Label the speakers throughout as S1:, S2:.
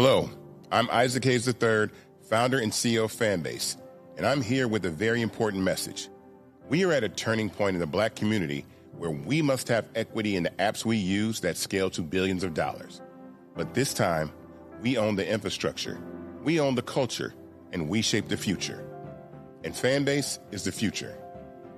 S1: Hello, I'm Isaac Hayes III, founder and CEO of Fanbase, and I'm here with a very important message. We are at a turning point in the Black community where we must have equity in the apps we use that scale to billions of dollars. But this time, we own the infrastructure, we own the culture, and we shape the future. And Fanbase is the future.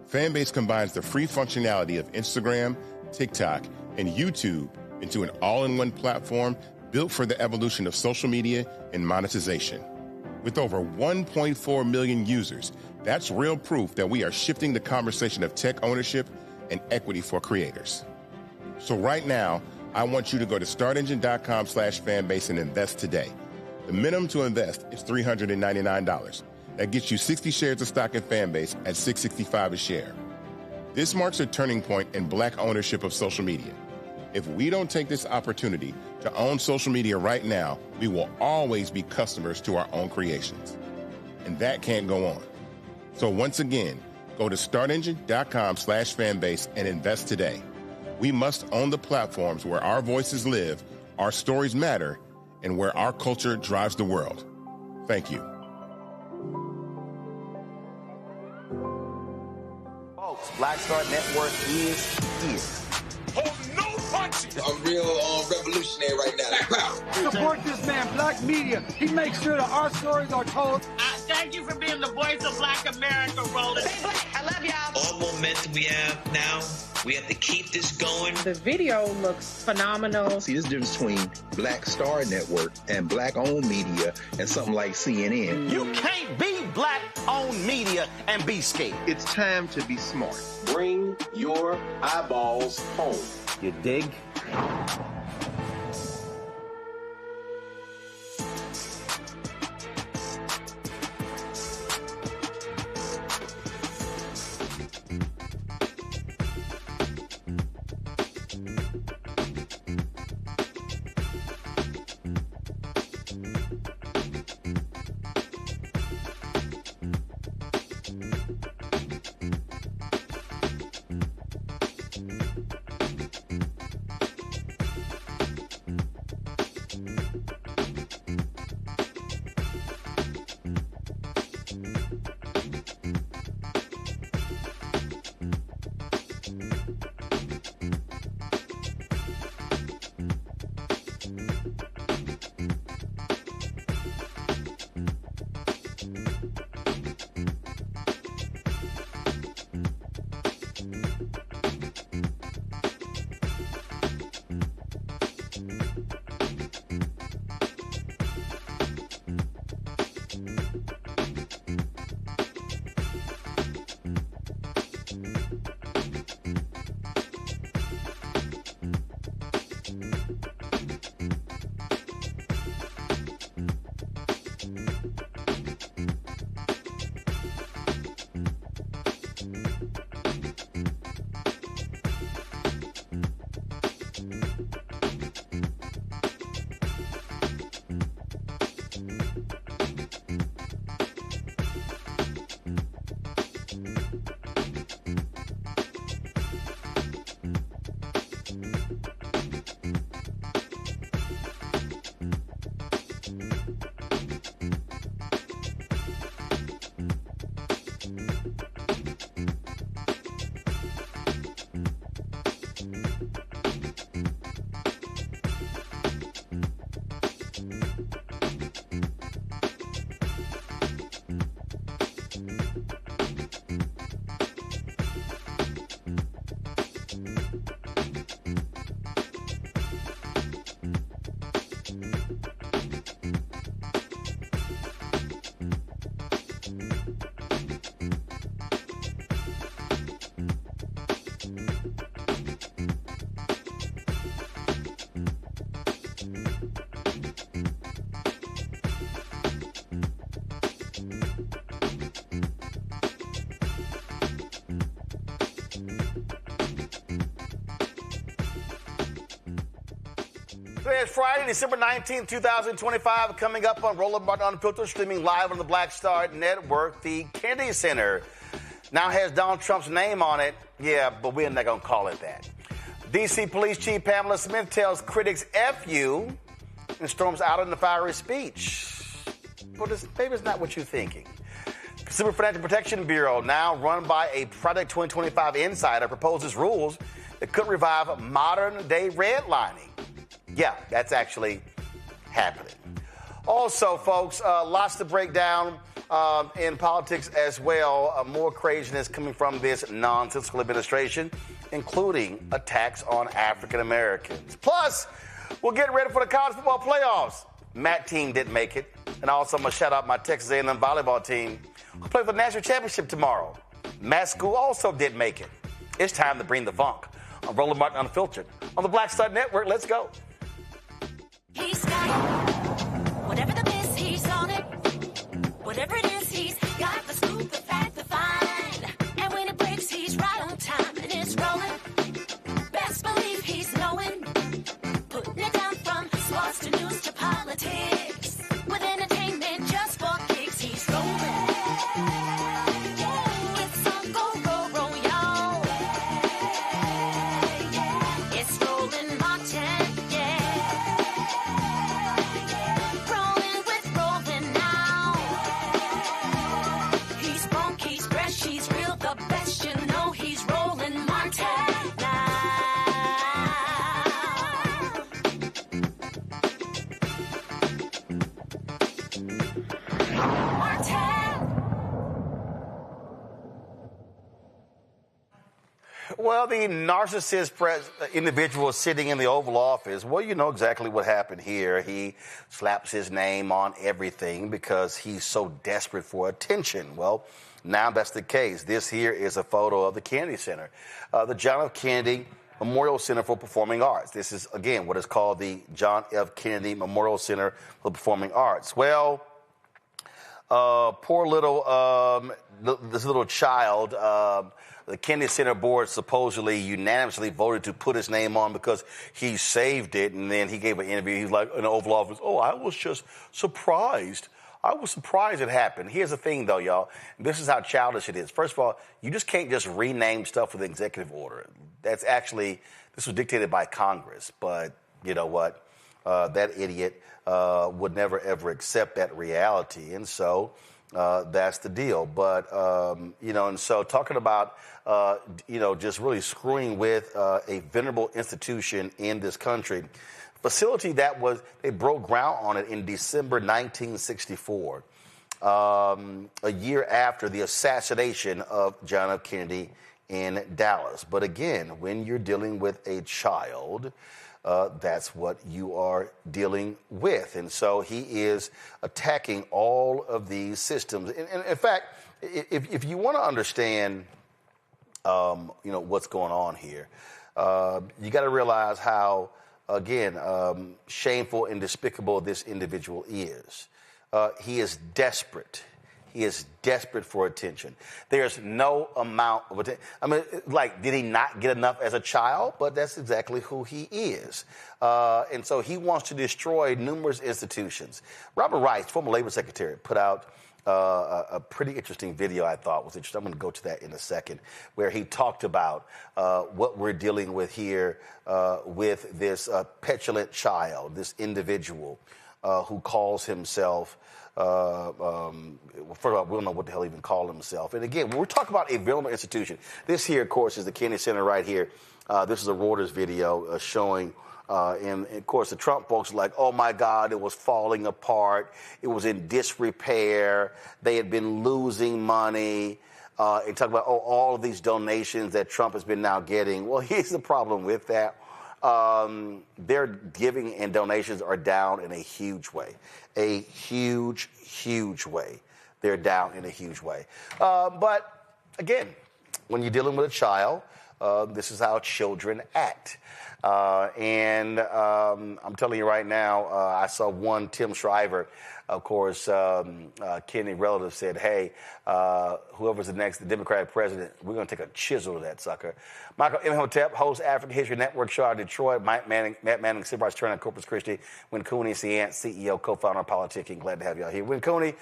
S1: Fanbase combines the free functionality of Instagram, TikTok, and YouTube into an all-in-one platform built for the evolution of social media and monetization. With over 1.4 million users, that's real proof that we are shifting the conversation of tech ownership and equity for creators. So right now, I want you to go to startengine.com/fanbase and invest today. The minimum to invest is $399. That gets you 60 shares of stock in Fanbase at $665 a share. This marks a turning point in Black ownership of social media. If we don't take this opportunity to own social media right now, we will always be customers to our own creations. And that can't go on. So once again, go to startengine.com/fanbase and invest today. We must own the platforms where our voices live, our stories matter, and where our culture drives the world. Thank you.
S2: Folks, Black Star Network is here.
S3: Hold no punches.
S4: I'm real revolutionary right now. Black power.
S5: Support this man, Black media. He makes sure that our stories are told.
S6: Thank you for being the voice of Black America, Roland.
S7: Stay black. I love y'all.
S8: All momentum we have now, we have to keep this going.
S9: The video looks phenomenal.
S10: See, this difference between Black Star Network and Black-owned media and something like CNN.
S2: You can't be Black-owned media and be scared.
S11: It's time to be smart.
S12: Bring your eyeballs home.
S2: You dig? Today is Friday, December 19th, 2025. Coming up on Roland Martin Unfiltered, streaming live on the Black Star Network. The Kennedy Center now has Donald Trump's name on it. Yeah, but we're not going to call it that. D.C. Police Chief Pamela Smith tells critics F you and storms out in the fiery speech. Well, maybe it's not what you're thinking. Consumer Financial Protection Bureau, now run by a Project 2025 insider, proposes rules that could revive modern-day redlining. Yeah, that's actually happening. Also, folks, lots to break down in politics as well. More craziness coming from this nonsensical administration, including attacks on African Americans. Plus, we'll get ready for the college football playoffs. Matt team didn't make it. And also, I'm going to shout out my Texas A&M volleyball team who play for the national championship tomorrow. Matt school also didn't make it. It's time to bring the funk. I'm Roland Martin Unfiltered on the Black Star Network. Let's go.
S7: He's got whatever the biz, he's on it. Whatever it is, he's got the scoop, the fact, the find. And when it breaks, he's right on time and it's rolling. Best believe he's knowing. Putting it down from sports to news to politics. With entertainment just for kicks, he's rolling. It's on go, roll, roll, y'all. It's Roland Martin, rolling with Roland now. He's funk, he's fresh, he's real, the best, you know he's Roland Martin now.
S2: Well, the narcissist individual sitting in the Oval Office, well, you know exactly what happened here. He slaps his name on everything because he's so desperate for attention. Well, now that's the case. This here is a photo of the Kennedy Center, the John F. Kennedy Memorial Center for Performing Arts. This is, again, what is called the John F. Kennedy Memorial Center for Performing Arts. Well, poor little, this little child, the Kennedy Center board supposedly unanimously voted to put his name on because he saved it. And then he gave an interview. He's like, in the Oval Office, oh, I was just surprised. I was surprised it happened. Here's the thing, though, y'all. This is how childish it is. First of all, you just can't just rename stuff with an executive order. That's actually, this was dictated by Congress. But you know what? That idiot would never, ever accept that reality. And so that's the deal. But, you know, and so talking about, you know, just really screwing with a venerable institution in this country, facility that was, they broke ground on it in December 1964, a year after the assassination of John F. Kennedy in Dallas. But again, when you're dealing with a child, that's what you are dealing with. And so he is attacking all of these systems. And in fact, if you want to understand, you know, what's going on here, you got to realize how, again, shameful and despicable this individual is. He is desperate. He is desperate for attention. There's no amount of attention. I mean, like, did he not get enough as a child? But that's exactly who he is. And so he wants to destroy numerous institutions. Robert Rice, former labor secretary, put out a pretty interesting video, I thought was interesting. I'm going to go to that in a second, where he talked about what we're dealing with here with this petulant child, this individual who calls himself, first of all, we don't know what the hell he even called himself. And again, when we're talking about a venerable institution, this here, of course, is the Kennedy Center right here. This is a Reuters video showing, and of course, the Trump folks are like, oh my God, it was falling apart. It was in disrepair. They had been losing money. And talk about, oh, all of these donations that Trump has been now getting. Well, here's the problem with that. Their giving and donations are down in a huge way. A huge, huge way. They're down in a huge way. But again, when you're dealing with a child, this is how children act. And I'm telling you right now, I saw one, Tim Shriver, of course, Kennedy relative said, hey, whoever's the next Democratic president, we're going to take a chisel to that sucker. Michael Imhotep, host African History Network show out of Detroit. Matt Manning, Civil Rights Attorney, Corpus Christi. Win Cooney, CEO, co-founder of Politicking. Glad to have y'all here. Win Cooney,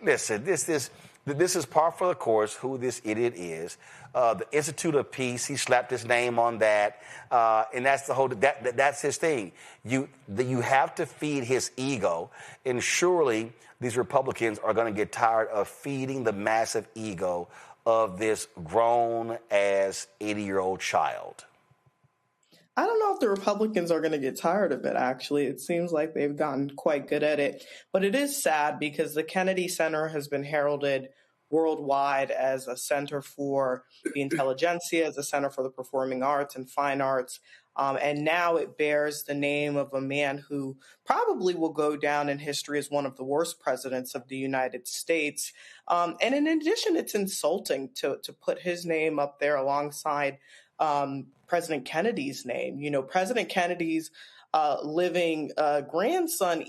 S2: listen, this This is par for the course who this idiot is. The Institute of Peace, he slapped his name on that, and that's the whole. That's his thing. You have to feed his ego, and surely these Republicans are going to get tired of feeding the massive ego of this grown-ass 80-year-old child.
S11: I don't know if the Republicans are going to get tired of it, actually. It seems like they've gotten quite good at it. But it is sad because the Kennedy Center has been heralded worldwide as a center for the intelligentsia, as a center for the performing arts and fine arts. And now it bears the name of a man who probably will go down in history as one of the worst presidents of the United States. And in addition, it's insulting to put his name up there alongside President Kennedy's name. You know, President Kennedy's living grandnephew,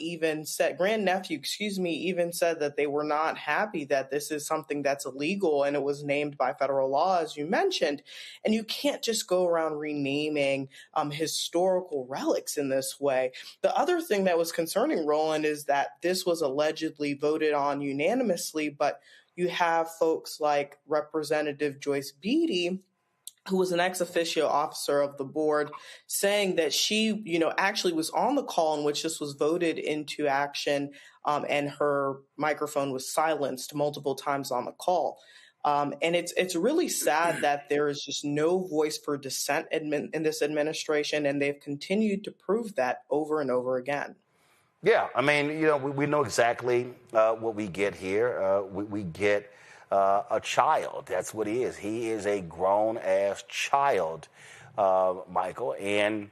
S11: even said that they were not happy that this is something that's illegal and it was named by federal law, as you mentioned. And you can't just go around renaming historical relics in this way. The other thing that was concerning, Roland, is that this was allegedly voted on unanimously, but you have folks like Representative Joyce Beatty, who was an ex officio officer of the board, saying that she, actually was on the call in which this was voted into action, and her microphone was silenced multiple times on the call. And it's really sad that there is just no voice for dissent in this administration, and they've continued to prove that over and over again.
S2: Yeah, I mean, we know exactly what we get here. We get a child. That's what he is. He is a grown-ass child, Michael, and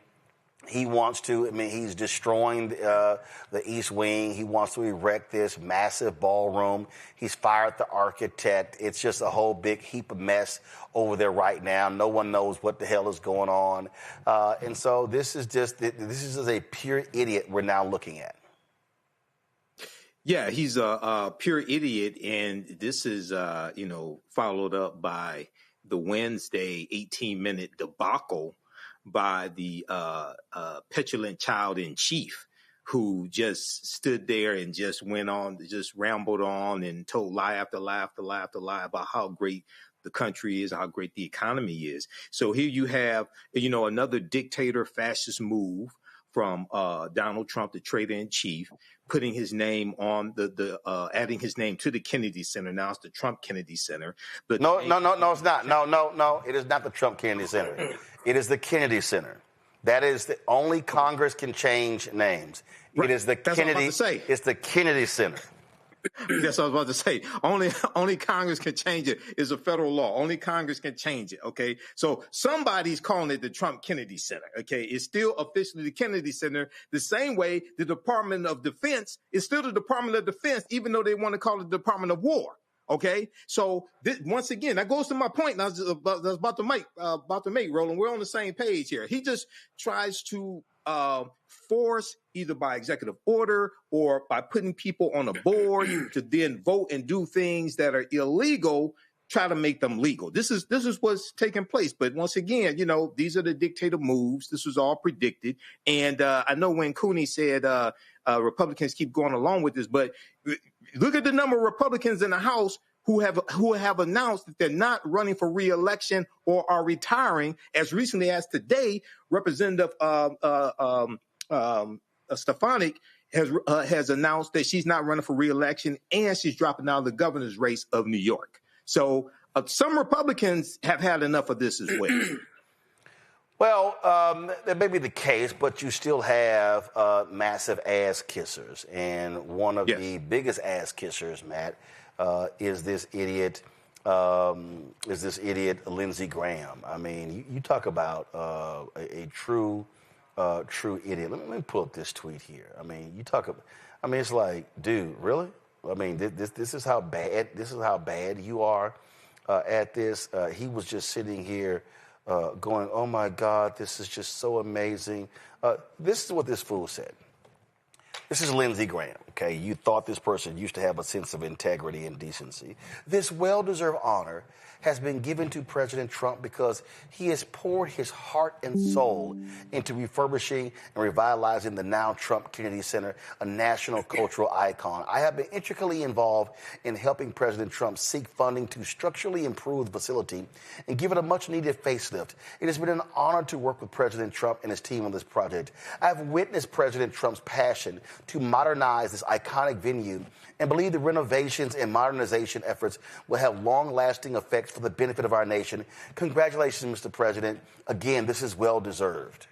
S2: he wants to, he's destroying the East Wing. He wants to erect this massive ballroom. He's fired the architect. It's just a whole big heap of mess over there right now. No one knows what the hell is going on. And so this is just a pure idiot we're now looking at.
S13: Yeah, he's a pure idiot, and this is, followed up by the Wednesday 18-minute debacle by the petulant child-in-chief, who just stood there and just went on, just rambled on and told lie after lie after lie after lie about how great the country is, how great the economy is. So here you have, another dictator fascist move from Donald Trump, the traitor-in-chief, putting his name on adding his name to the Kennedy Center. Now it's the Trump Kennedy Center. But
S2: no, it's not. No, it is not the Trump Kennedy Center. It is the Kennedy Center. That is the only Congress can change names. Right. It is the Kennedy. It's the Kennedy Center.
S13: That's what I was about to say. Only Congress can change it. It's a federal law. Only Congress can change it. Okay. So somebody's calling it the Trump Kennedy Center. Okay. It's still officially the Kennedy Center. The same way the Department of Defense is still the Department of Defense, even though they want to call it the Department of War. Okay. So once again, that goes to my point. I was about to make, Roland. We're on the same page here. He just tries to force, either by executive order or by putting people on a board to then vote and do things that are illegal, try to make them legal. This is what's taking place. But once again, these are the dictator moves. This was all predicted. And I know when Cooney said Republicans keep going along with this, but look at the number of Republicans in the House who have announced that they're not running for re-election or are retiring. As recently as today, Representative Stefanik has announced that she's not running for re-election and she's dropping out of the governor's race of New York. So some Republicans have had enough of this as well.
S2: Well, that may be the case, but you still have massive ass kissers, and one of the biggest ass kissers, Matt, is this idiot Lindsey Graham. I mean, you talk about a true idiot. Let me pull up this tweet here. I mean, it's like, dude, really? I mean, this is how bad you are at this. He was just sitting here going, oh my God, this is just so amazing. This is what this fool said. This is Lindsey Graham, okay? You thought this person used to have a sense of integrity and decency. This well-deserved honor has been given to President Trump because he has poured his heart and soul into refurbishing and revitalizing the now Trump Kennedy Center, a national cultural icon. I have been intricately involved in helping President Trump seek funding to structurally improve the facility and give it a much-needed facelift. It has been an honor to work with President Trump and his team on this project. I've witnessed President Trump's passion to modernize this iconic venue and believe the renovations and modernization efforts will have long-lasting effects for the benefit of our nation. Congratulations, Mr. President. Again, this is well-deserved.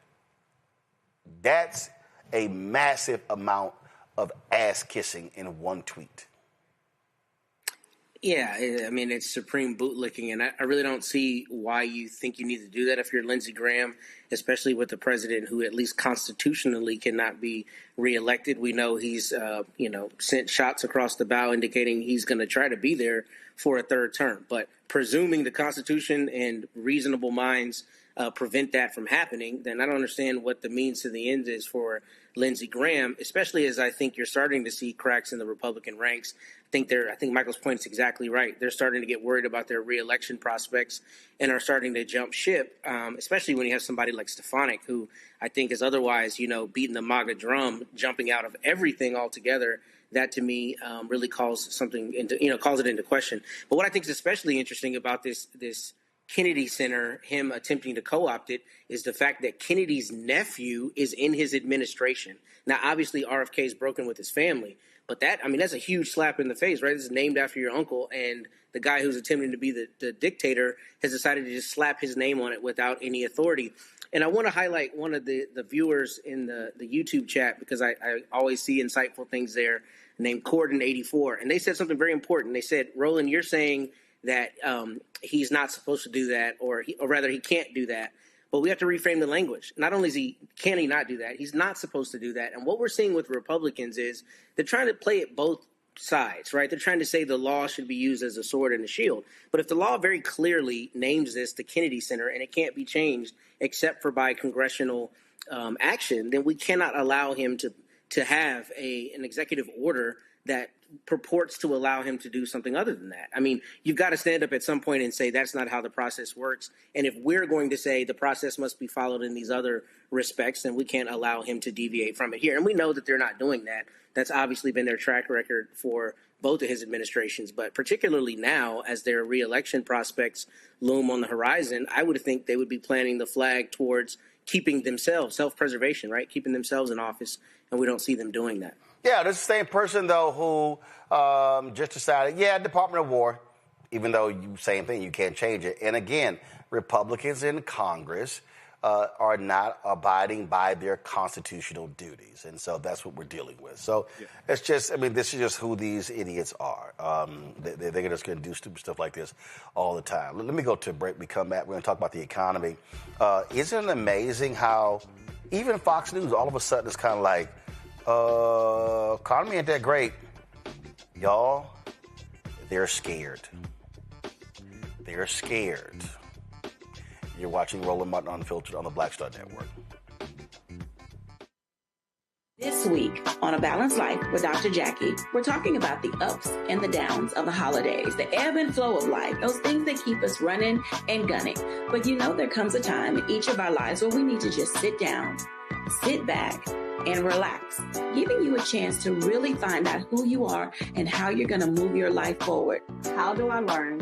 S2: That's a massive amount of ass-kissing in one tweet.
S14: Yeah, I mean, it's supreme bootlicking, and I really don't see why you think you need to do that if you're Lindsey Graham, especially with the president who at least constitutionally cannot be reelected. We know he's, sent shots across the bow indicating he's going to try to be there for a third term. But presuming the Constitution and reasonable minds prevent that from happening, then I don't understand what the means to the end is for Lindsey Graham, especially as I think you're starting to see cracks in the Republican ranks. I think Michael's point is exactly right. They're starting to get worried about their reelection prospects and are starting to jump ship, especially when you have somebody like Stefanik, who I think is otherwise, beating the MAGA drum, jumping out of everything altogether. That to me really calls something calls it into question. But what I think is especially interesting about this Kennedy Center, him attempting to co-opt it, is the fact that Kennedy's nephew is in his administration. Now, obviously, RFK is broken with his family, but that's a huge slap in the face, right? This is named after your uncle, and the guy who's attempting to be the dictator has decided to just slap his name on it without any authority. And I want to highlight one of the viewers in the YouTube chat, because I always see insightful things there, named Corden84, and they said something very important. They said, Roland, you're saying that he's not supposed to do that, or rather he can't do that. But we have to reframe the language. Not only can he not do that, he's not supposed to do that. And what we're seeing with Republicans is they're trying to play it both sides, right? They're trying to say the law should be used as a sword and a shield. But if the law very clearly names this the Kennedy Center and it can't be changed except for by congressional action, then we cannot allow him to have an executive order that purports to allow him to do something other than that. I mean, you've got to stand up at some point and say that's not how the process works. And if we're going to say the process must be followed in these other respects, then we can't allow him to deviate from it here. And we know that they're not doing that. That's obviously been their track record for both of his administrations. But particularly now, as their reelection prospects loom on the horizon, I would think they would be planting the flag towards keeping themselves, self-preservation, right? Keeping themselves in office. And we don't see them doing that.
S2: Yeah, this is the same person, though, who just decided, Department of War, even though same thing, you can't change it. And again, Republicans in Congress are not abiding by their constitutional duties. And so that's what we're dealing with. So it's just, this is just who these idiots are. They're just going to do stupid stuff like this all the time. Let me go to a break. We come back. We're going to talk about the economy. Isn't it amazing how even Fox News all of a sudden is kind of like, economy ain't that great. Y'all, they're scared. They're scared. You're watching Roland Martin Unfiltered on the Black Star Network.
S15: This week on A Balanced Life with Dr. Jackie, we're talking about the ups and the downs of the holidays, the ebb and flow of life, those things that keep us running and gunning. But there comes a time in each of our lives where we need to just sit down, sit back, and relax, giving you a chance to really find out who you are and how you're going to move your life forward.
S16: How do I learn?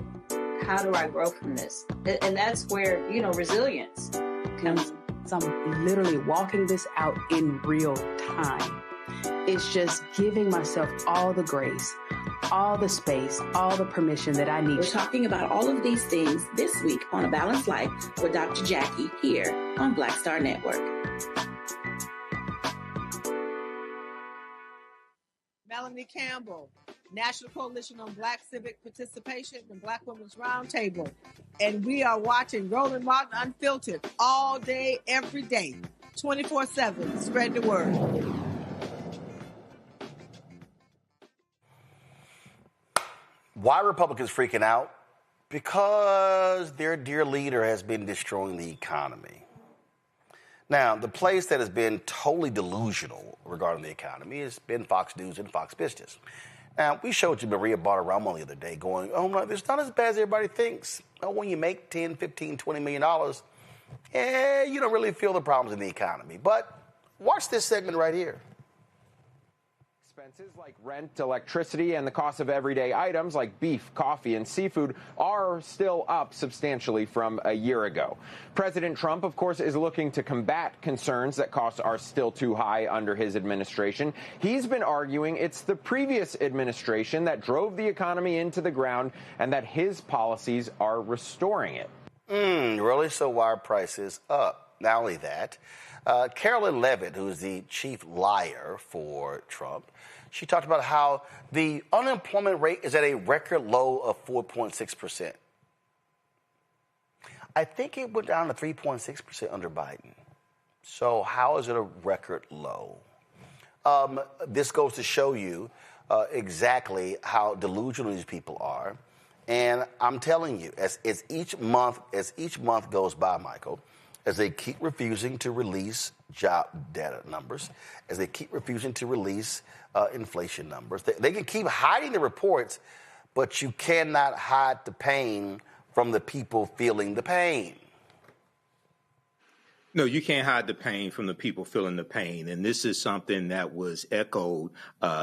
S16: How do I grow from this? And that's where, resilience comes.
S17: So I'm literally walking this out in real time. It's just giving myself all the grace, all the space, all the permission that I need.
S15: We're talking about all of these things this week on A Balanced Life with Dr. Jackie here on Black Star Network.
S18: Melanie Campbell, National Coalition on Black Civic Participation and Black Women's Roundtable. And we are watching Roland Martin Unfiltered all day, every day, 24/7. Spread the word.
S2: Why are Republicans freaking out? Because their dear leader has been destroying the economy. Now, the place that has been totally delusional regarding the economy has been Fox News and Fox Business. Now, we showed you Maria Bartiromo the other day going, oh, no, it's not as bad as everybody thinks. Oh, when you make $10, $15, $20 million, you don't really feel the problems in the economy. But watch this segment right here.
S19: Expenses like rent, electricity, and the cost of everyday items like beef, coffee, and seafood are still up substantially from a year ago. President Trump, of course, is looking to combat concerns that costs are still too high under his administration. He's been arguing it's the previous administration that drove the economy into the ground and that his policies are restoring it.
S2: Really? So why are prices up? Not only that, Carolyn Levitt, who is the chief liar for Trump, she talked about how the unemployment rate is at a record low of 4.6%. I think it went down to 3.6% under Biden. So how is it a record low? This goes to show you exactly how delusional these people are. And I'm telling you, as each month goes by, Michael, as they keep refusing to release job data numbers, as they keep refusing to release inflation numbers. They can keep hiding the reports, but you cannot hide the pain from the people feeling the pain.
S13: No, you can't hide the pain from the people feeling the pain. And this is something that was echoed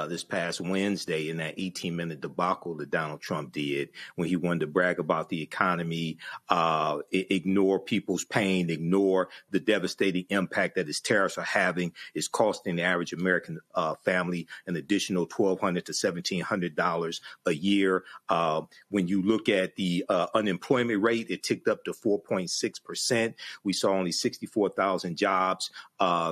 S13: this past Wednesday in that 18-minute debacle that Donald Trump did when he wanted to brag about the economy, ignore people's pain, ignore the devastating impact that his tariffs are having. It's costing the average American family an additional $1,200 to $1,700 a year. When you look at the unemployment rate, it ticked up to 4.6%. We saw only 64,000 jobs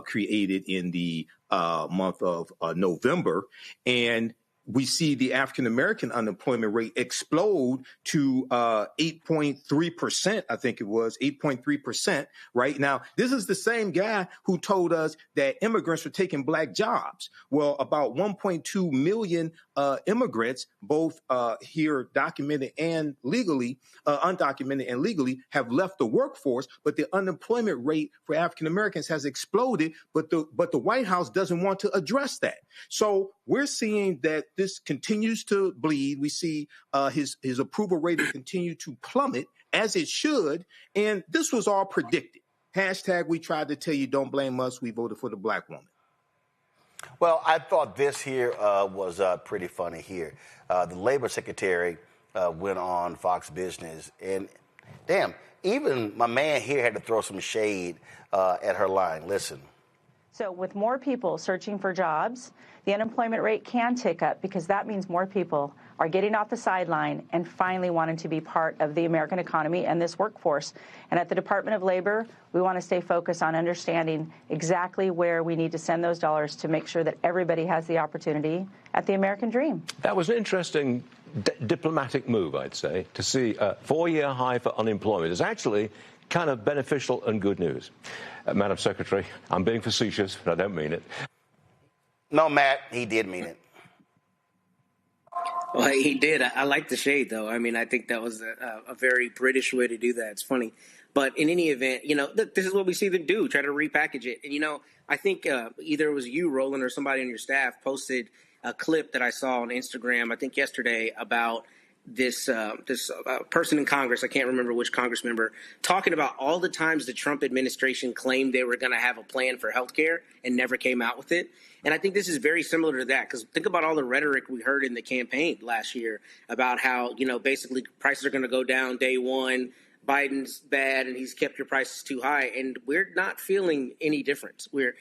S13: created in the month of November. And we see the African-American unemployment rate explode to 8.3%, I think it was, 8.3%. Right now, this is the same guy who told us that immigrants were taking black jobs. Well, about 1.2 million immigrants, both here documented and legally, undocumented and legally, have left the workforce, but the unemployment rate for African-Americans has exploded, but the White House doesn't want to address that. So we're seeing that this continues to bleed. We see his approval rating continue to plummet, as it should, and this was all predicted. Hashtag we tried to tell you, don't blame us, we voted for the black woman.
S2: Well, I thought this here was pretty funny here. The labor secretary went on Fox Business, and damn, even my man here had to throw some shade at her line. Listen.
S20: So with more people searching for jobs, the unemployment rate can tick up because that means more people are getting off the sideline and finally wanting to be part of the American economy and this workforce. And at the Department of Labor, we want to stay focused on understanding exactly where we need to send those dollars to make sure that everybody has the opportunity at the American dream.
S21: That was an interesting diplomatic move, I'd say, to see a 4-year high for unemployment is actually kind of beneficial and good news. Madam Secretary, I'm being facetious, but I don't mean it.
S2: No, Matt, he did mean it.
S14: Well, he did. I like the shade, though. I mean, I think that was a very British way to do that. It's funny. But in any event, look, this is what we see them do, try to repackage it. And, I think either it was you, Roland, or somebody on your staff posted a clip that I saw on Instagram, I think yesterday, about this person in Congress, I can't remember which Congress member, talking about all the times the Trump administration claimed they were going to have a plan for health care and never came out with it. And I think this is very similar to that, because think about all the rhetoric we heard in the campaign last year about how, basically prices are going to go down day one. Biden's bad and he's kept your prices too high. And we're not feeling any difference. We're,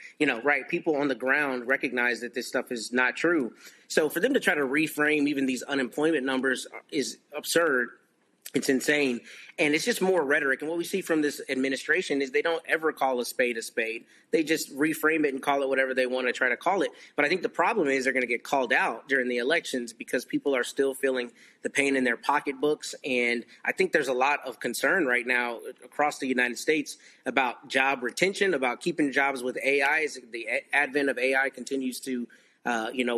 S14: right, people on the ground recognize that this stuff is not true. So for them to try to reframe even these unemployment numbers is absurd. It's insane. And it's just more rhetoric. And what we see from this administration is they don't ever call a spade a spade. They just reframe it and call it whatever they want to try to call it. But I think the problem is they're going to get called out during the elections because people are still feeling the pain in their pocketbooks. And I think there's a lot of concern right now across the United States about job retention, about keeping jobs with AI as the advent of AI continues to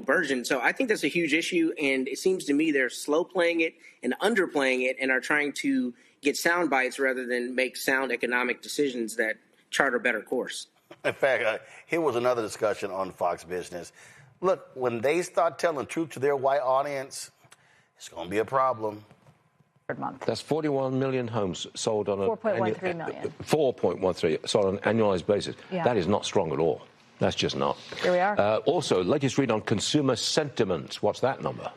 S14: burgeon. So I think that's a huge issue. And it seems to me they're slow playing it and underplaying it and are trying to get sound bites rather than make sound economic decisions that chart a better course.
S2: In fact, here was another discussion on Fox Business. Look, when they start telling truth to their white audience, it's going to be a problem.
S21: Month. That's 41 million homes sold on
S20: 4.13 million.
S21: 4.13 sold on an annualized basis. Yeah. That is not strong at all. That's just not.
S20: Here we are.
S21: Also, latest read on consumer sentiment. What's that number?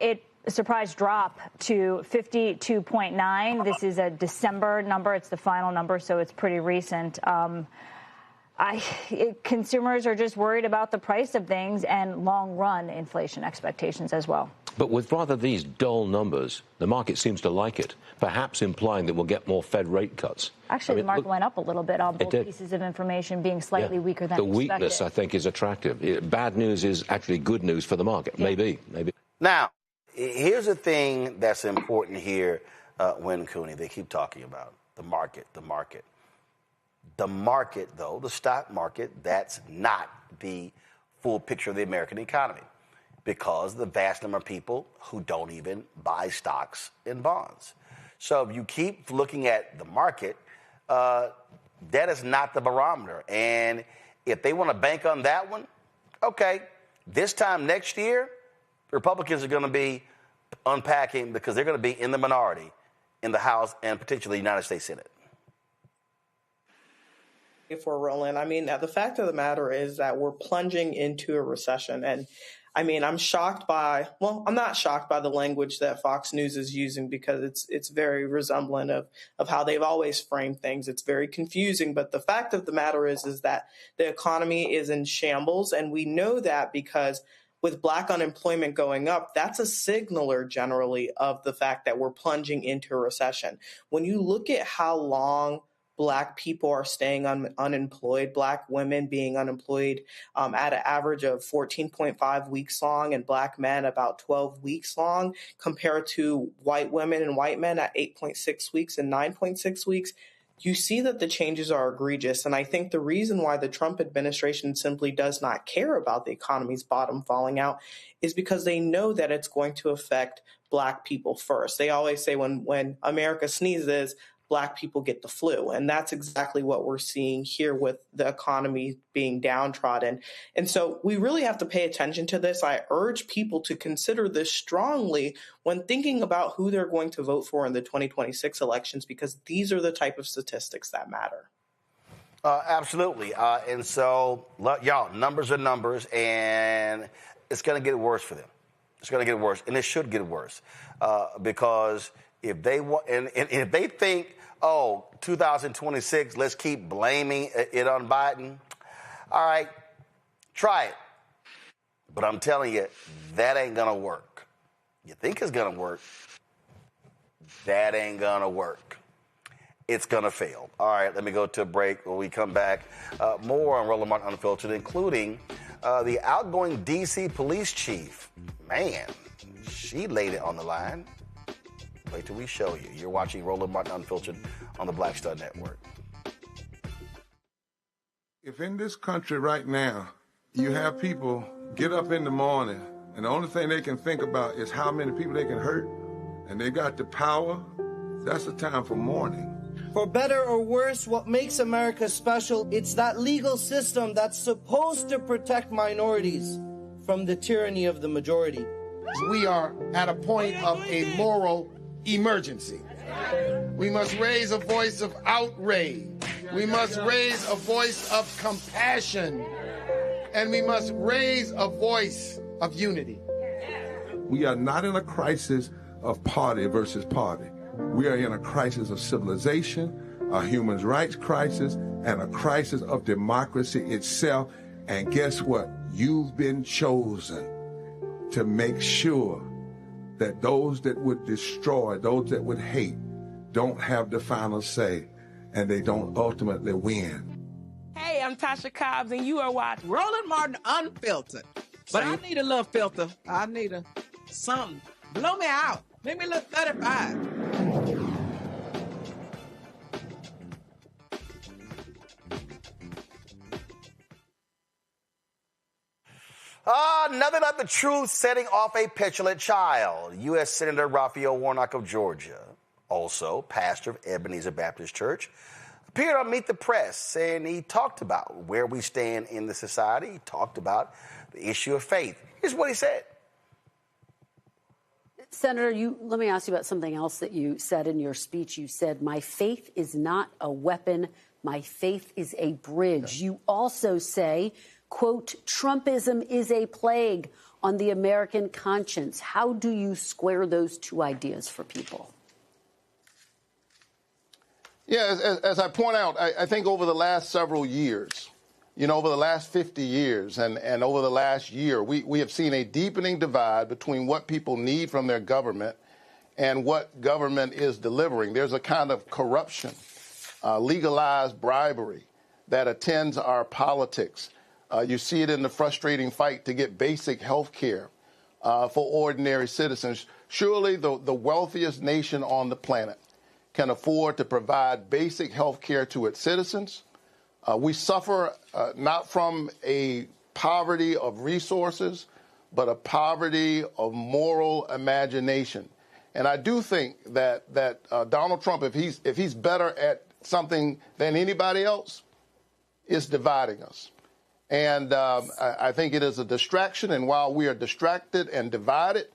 S20: It surprise drop to 52.9. This is a December number. It's the final number, so it's pretty recent. Consumers are just worried about the price of things and long-run inflation expectations as well.
S21: But with rather these dull numbers, the market seems to like it, perhaps implying that we'll get more Fed rate cuts.
S20: Actually, the market went up a little bit on both pieces of information being slightly weaker than expected.
S21: The weakness, I think, is attractive. Bad news is actually good news for the market. Yeah. Maybe.
S2: Now, here's the thing that's important here, Win Cooney. They keep talking about the market. The market, though, the stock market, that's not the full picture of the American economy, because the vast number of people who don't even buy stocks and bonds. So if you keep looking at the market, that is not the barometer. And if they want to bank on that one, okay, this time next year, Republicans are going to be unpacking because they're going to be in the minority in the House and potentially the United States Senate.
S11: If we're rolling, the fact of the matter is that we're plunging into a recession. And I'm not shocked by the language that Fox News is using, because it's very resemblant of how they've always framed things. It's very confusing. But the fact of the matter is that the economy is in shambles. And we know that because with Black unemployment going up, that's a signaler generally of the fact that we're plunging into a recession. When you look at how long Black people are staying unemployed, Black women being unemployed at an average of 14.5 weeks long, and Black men about 12 weeks long, compared to white women and white men at 8.6 weeks and 9.6 weeks, you see that the changes are egregious. And I think the reason why the Trump administration simply does not care about the economy's bottom falling out is because they know that it's going to affect Black people first. They always say when America sneezes, Black people get the flu. And that's exactly what we're seeing here with the economy being downtrodden. And so we really have to pay attention to this. I urge people to consider this strongly when thinking about who they're going to vote for in the 2026 elections, because these are the type of statistics that matter.
S2: Absolutely. And so, y'all, numbers are numbers, and it's going to get worse for them. It's going to get worse, and it should get worse because if they want, and if they think, 2026, let's keep blaming it on Biden. All right, try it. But I'm telling you, that ain't going to work. You think it's going to work. That ain't going to work. It's going to fail. All right, let me go to a break. When we come back, more on Roland Martin Unfiltered, including the outgoing D.C. police chief. Man, she laid it on the line. Wait till we show you. You're watching Roland Martin Unfiltered on the Black Star Network.
S1: If in this country right now, you have people get up in the morning and the only thing they can think about is how many people they can hurt, and they got the power, that's the time for mourning.
S22: For better or worse, what makes America special, it's that legal system that's supposed to protect minorities from the tyranny of the majority.
S23: We are at a point of a moral emergency. We must raise a voice of outrage. We must raise a voice of compassion. And we must raise a voice of unity.
S1: We are not in a crisis of party versus party. We are in a crisis of civilization, a human rights crisis, and a crisis of democracy itself. And guess what? You've been chosen to make sure that those that would destroy, those that would hate, don't have the final say, and they don't ultimately win.
S6: Hey, I'm Tasha Cobbs, and you are watching Roland Martin Unfiltered. But I need a little filter. I need something. Blow me out. Make me look 35.
S2: Nothing like the truth setting off a petulant child. U.S. Senator Raphael Warnock of Georgia, also pastor of Ebenezer Baptist Church, appeared on Meet the Press, and he talked about where we stand in the society. He talked about the issue of faith. Here's what he said.
S3: Senator, let me ask you about something else that you said in your speech. You said, my faith is not a weapon. My faith is a bridge. You also say, quote, Trumpism is a plague on the American conscience. How do you square those two ideas for people?
S23: Yeah, as I point out, I think over the last several years, over the last 50 years and over the last year, we have seen a deepening divide between what people need from their government and what government is delivering. There's a kind of corruption, legalized bribery that attends our politics. You see it in the frustrating fight to get basic health care for ordinary citizens. Surely the wealthiest nation on the planet can afford to provide basic health care to its citizens. We suffer not from a poverty of resources, but a poverty of moral imagination. And I do think that Donald Trump, if he's better at something than anybody else, is dividing us. And I think it is a distraction. And while we are distracted and divided,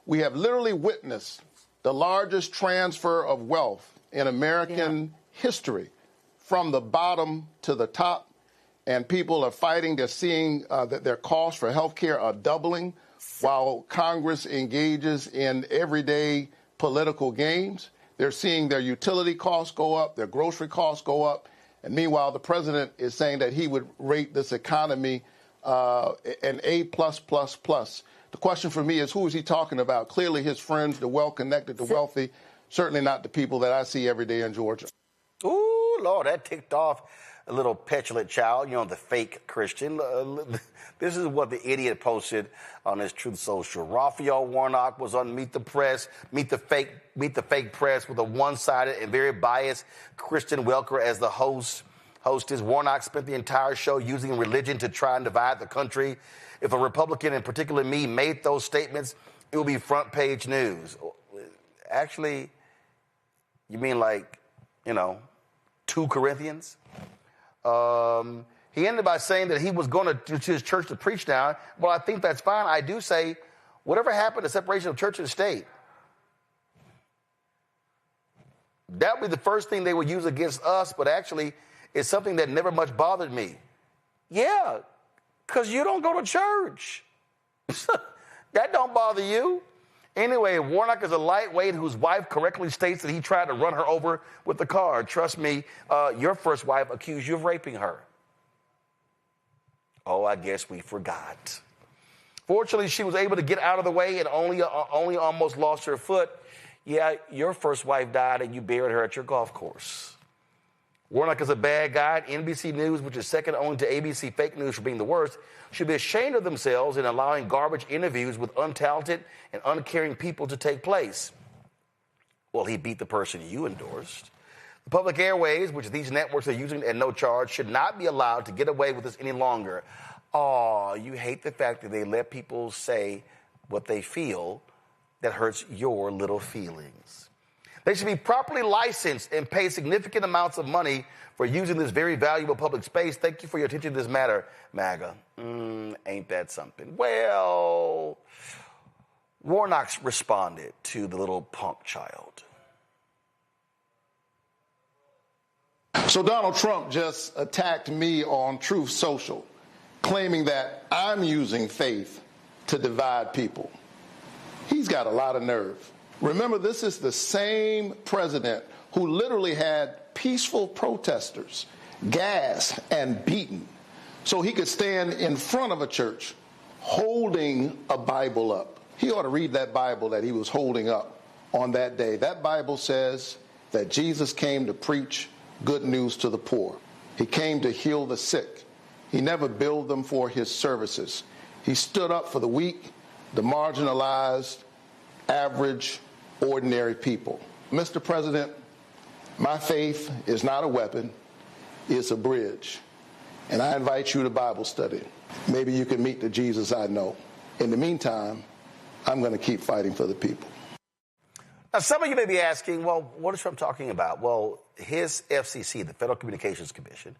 S23: we have literally witnessed the largest transfer of wealth in American history from the bottom to the top. And people are fighting. They're seeing that their costs for health care are doubling while Congress engages in everyday political games. They're seeing their utility costs go up, their grocery costs go up. And meanwhile, the president is saying that he would rate this economy an A+++. The question for me is, who is he talking about? Clearly his friends, the well-connected, the wealthy, certainly not the people that I see every day in Georgia.
S2: Ooh, Lord, that ticked off a little petulant child, the fake Christian. This is what the idiot posted on his Truth Social. Raphael Warnock was on Meet the Press, Meet the Fake Press with a one-sided and very biased Christian Welker as the hostess. Warnock spent the entire show using religion to try and divide the country. If a Republican, in particular me, made those statements, it would be front page news. Actually, you mean 2 Corinthians? He ended by saying that he was going to his church to preach now. Well, I think that's fine. I do say, whatever happened to separation of church and state? That would be the first thing they would use against us, but actually it's something that never much bothered me. Yeah, because you don't go to church. That don't bother you. Anyway, Warnock is a lightweight whose wife correctly states that he tried to run her over with the car. Trust me, your first wife accused you of raping her. Oh, I guess we forgot. Fortunately, she was able to get out of the way and only almost lost her foot. Yeah, your first wife died and you buried her at your golf course. Warnock is a bad guy. NBC News, which is second only to ABC fake news for being the worst, should be ashamed of themselves in allowing garbage interviews with untalented and uncaring people to take place. Well, he beat the person you endorsed. The public airways, which these networks are using at no charge, should not be allowed to get away with this any longer. Oh, you hate the fact that they let people say what they feel that hurts your little feelings. They should be properly licensed and pay significant amounts of money for using this very valuable public space. Thank you for your attention to this matter, MAGA. Ain't that something? Well, Warnock responded to the little punk child.
S23: So Donald Trump just attacked me on Truth Social, claiming that I'm using faith to divide people. He's got a lot of nerve. Remember, this is the same president who literally had peaceful protesters gassed and beaten so he could stand in front of a church holding a Bible up. He ought to read that Bible that he was holding up on that day. That Bible says that Jesus came to preach good news to the poor. He came to heal the sick. He never billed them for his services. He stood up for the weak, the marginalized, average, ordinary people. Mr. President, my faith is not a weapon, it's a bridge. And I invite you to Bible study. Maybe you can meet the Jesus I know. In the meantime, I'm going to keep fighting for the people.
S2: Now, some of you may be asking, well, what is Trump talking about? Well, his FCC, the Federal Communications Commission,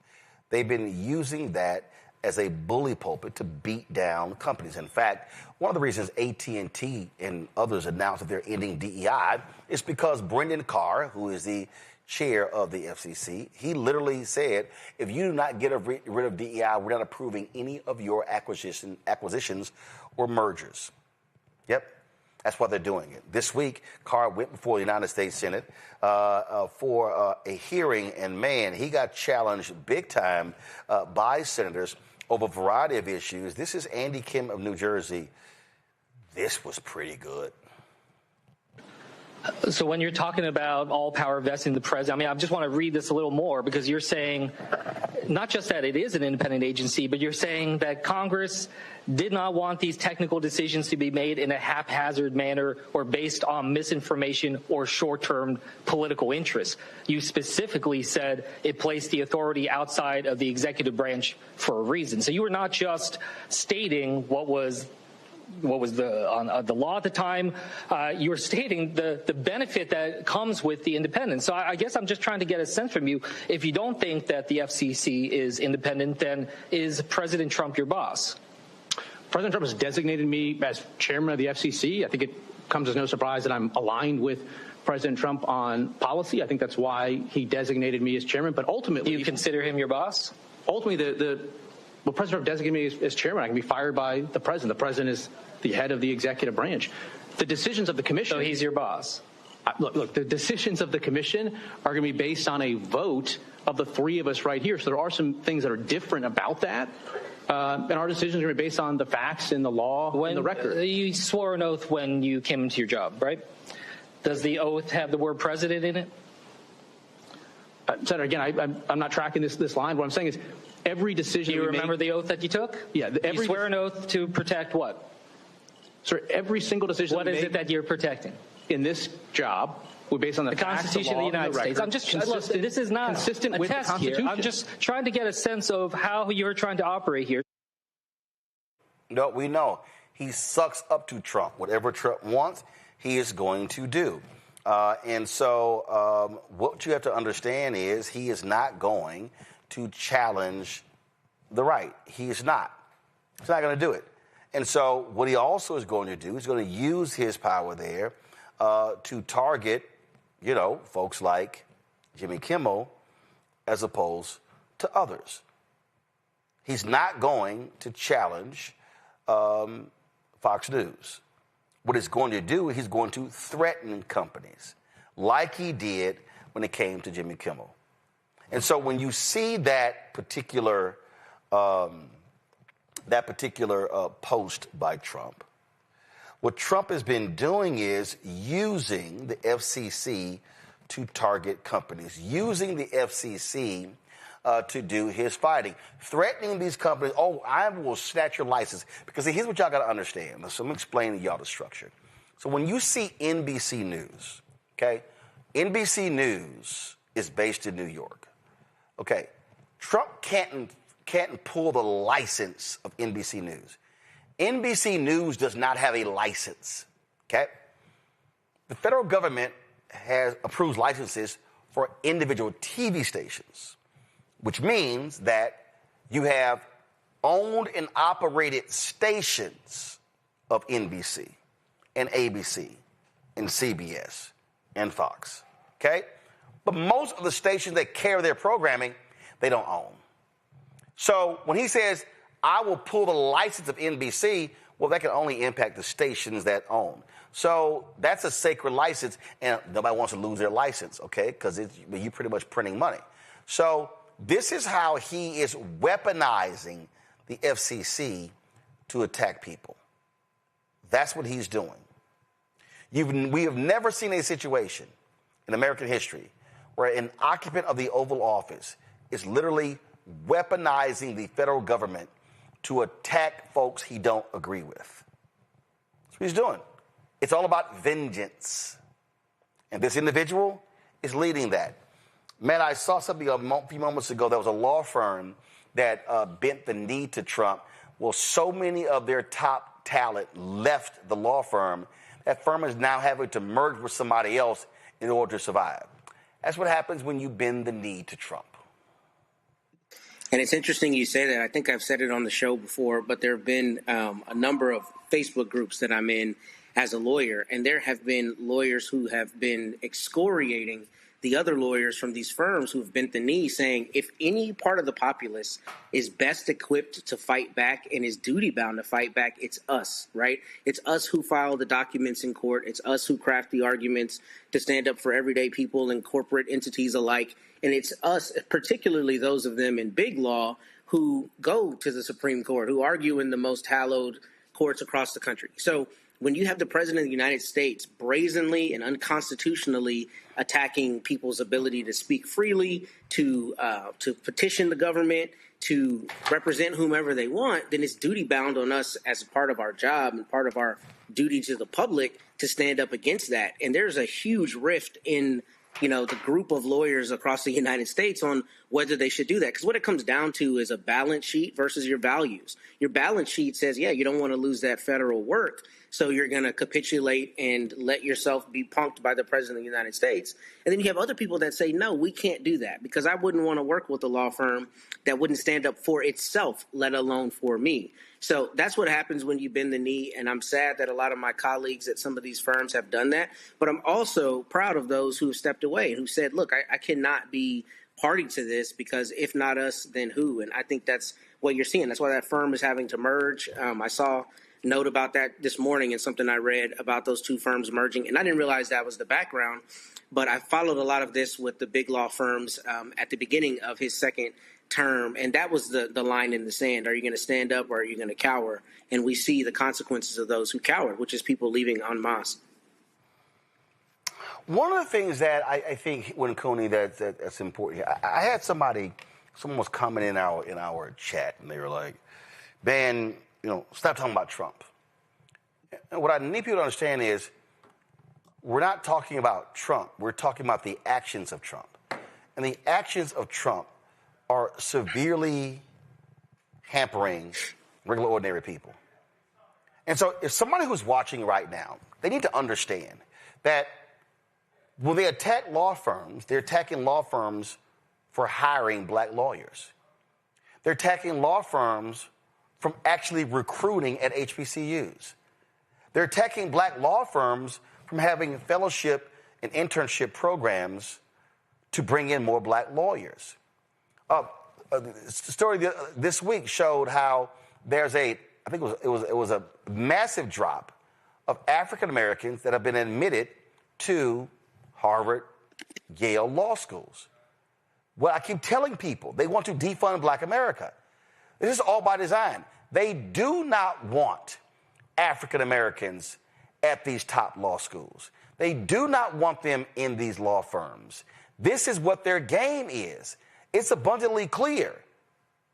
S2: they've been using that as a bully pulpit to beat down companies. In fact, one of the reasons AT&T and others announced that they're ending DEI is because Brendan Carr, who is the chair of the FCC, he literally said, if you do not get rid of DEI, we're not approving any of your acquisitions or mergers. Yep. That's why they're doing it. This week, Carr went before the United States Senate for a hearing, and man, he got challenged big time by senators over a variety of issues. This is Andy Kim of New Jersey. This was pretty good.
S4: So when you're talking about all power vesting in the president, I just want to read this a little more, because you're saying not just that it is an independent agency, but you're saying that Congress did not want these technical decisions to be made in a haphazard manner or based on misinformation or short-term political interests. You specifically said it placed the authority outside of the executive branch for a reason. So you were not just stating what was the law at the time. You were stating the benefit that comes with the independence. So I guess I'm just trying to get a sense from you. If you don't think that the FCC is independent, then is President Trump your boss?
S5: President Trump has designated me as chairman of the FCC. I think it comes as no surprise that I'm aligned with President Trump on policy. I think that's why he designated me as chairman. But ultimately,
S4: do you consider him your boss?
S5: Ultimately, well, President Trump designated me as chairman. I can be fired by the president. The president is the head of the executive branch. The decisions of the commission.
S4: So he's your boss.
S5: Look, the decisions of the commission are going to be based on a vote of the three of us right here. So there are some things that are different about that. And our decisions are going to be based on the facts and the law and the record.
S4: You swore an oath when you came into your job, right? Does the oath have the word president in it?
S5: Senator, again, I'm not tracking this line. What I'm saying is every decision.
S4: Do you remember the oath that you took?
S5: Yeah.
S4: You swear an oath to protect what?
S5: Sir, every single decision.
S4: What is it that you're protecting?
S5: In this job, we're based on the
S4: Constitution of the United States. I'm just this is not
S5: consistent
S4: a
S5: with
S4: test
S5: the Constitution.
S4: Here. I'm just trying to get a sense of how you're trying to operate here.
S2: No, we know he sucks up to Trump. Whatever Trump wants, he is going to do. And so what you have to understand is he is not going to challenge the right. He is not. He's not going to do it. And so what he also is going to do is going to use his power there to target, folks like Jimmy Kimmel as opposed to others. He's not going to challenge Fox News. What he's going to do, he's going to threaten companies like he did when it came to Jimmy Kimmel. And so when you see that particular post by Trump, what Trump has been doing is using the FCC to target companies, using the FCC to do his fighting, threatening these companies. Oh, I will snatch your license. Because here's what y'all got to understand. So I'm explaining to y'all the structure. So when you see NBC News, okay, NBC News is based in New York. Okay, Trump can't pull the license of NBC News. NBC News does not have a license, okay? The federal government approves licenses for individual TV stations, which means that you have owned and operated stations of NBC and ABC and CBS and Fox, okay? But most of the stations that carry their programming, they don't own. So when he says, I will pull the license of NBC, well, that can only impact the stations that own. So that's a sacred license, and nobody wants to lose their license, okay, because you're pretty much printing money. So this is how he is weaponizing the FCC to attack people. That's what he's doing. We have never seen a situation in American history where an occupant of the Oval Office is literally weaponizing the federal government to attack folks he don't agree with. That's what he's doing. It's all about vengeance. And this individual is leading that. Man, I saw something a few moments ago. There was a law firm that bent the knee to Trump. Well, so many of their top talent left the law firm That firm is now having to merge with somebody else in order to survive. That's what happens when you bend the knee to Trump.
S14: And it's interesting you say that. I think I've said it on the show before, but there have been a number of Facebook groups that I'm in as a lawyer, and there have been lawyers who have been excoriating the other lawyers from these firms who have bent the knee, saying if any part of the populace is best equipped to fight back and is duty-bound to fight back, it's us, right? It's us who file the documents in court. It's us who craft the arguments to stand up for everyday people and corporate entities alike. And it's us, particularly those of them in big law, who go to the Supreme Court, who argue in the most hallowed courts across the country. So when you have the president of the United States brazenly and unconstitutionally attacking people's ability to speak freely, to petition the government, to represent whomever they want, then it's duty bound on us as a part of our job and part of our duty to the public to stand up against that. And there's a huge rift in the group of lawyers across the United States on whether they should do that. Because what it comes down to is a balance sheet versus your values. Your balance sheet says, yeah, you don't want to lose that federal work, so you're going to capitulate and let yourself be punked by the president of the United States. And then you have other people that say, no, we can't do that because I wouldn't want to work with a law firm that wouldn't stand up for itself, let alone for me. So that's what happens when you bend the knee, and I'm sad that a lot of my colleagues at some of these firms have done that. But I'm also proud of those who have stepped away and who said, look, I cannot be party to this because if not us, then who? And I think that's what you're seeing. That's why that firm is having to merge. I saw a note about that this morning in something I read about those two firms merging, and I didn't realize that was the background. But I followed a lot of this with the big law firms at the beginning of his second term, and that was the line in the sand. Are you going to stand up or are you going to cower? And we see the consequences of those who cower, which is people leaving en masse.
S2: One of the things that I think, when Coney, that's important. I had someone was commenting in our chat, and they were like, "Ben, stop talking about Trump." And what I need people to understand is, we're not talking about Trump. We're talking about the actions of Trump, and the actions of Trump are severely hampering regular, ordinary people. And so, if somebody who's watching right now, they need to understand that when they attack law firms, they're attacking law firms for hiring black lawyers. They're attacking law firms from actually recruiting at HBCUs. They're attacking black law firms from having fellowship and internship programs to bring in more black lawyers. A story this week showed how there's it was a massive drop of African Americans that have been admitted to Harvard, Yale law schools. Well, I keep telling people, they want to defund Black America. This is all by design. They do not want African Americans at these top law schools. They do not want them in these law firms. This is what their game is. It's abundantly clear.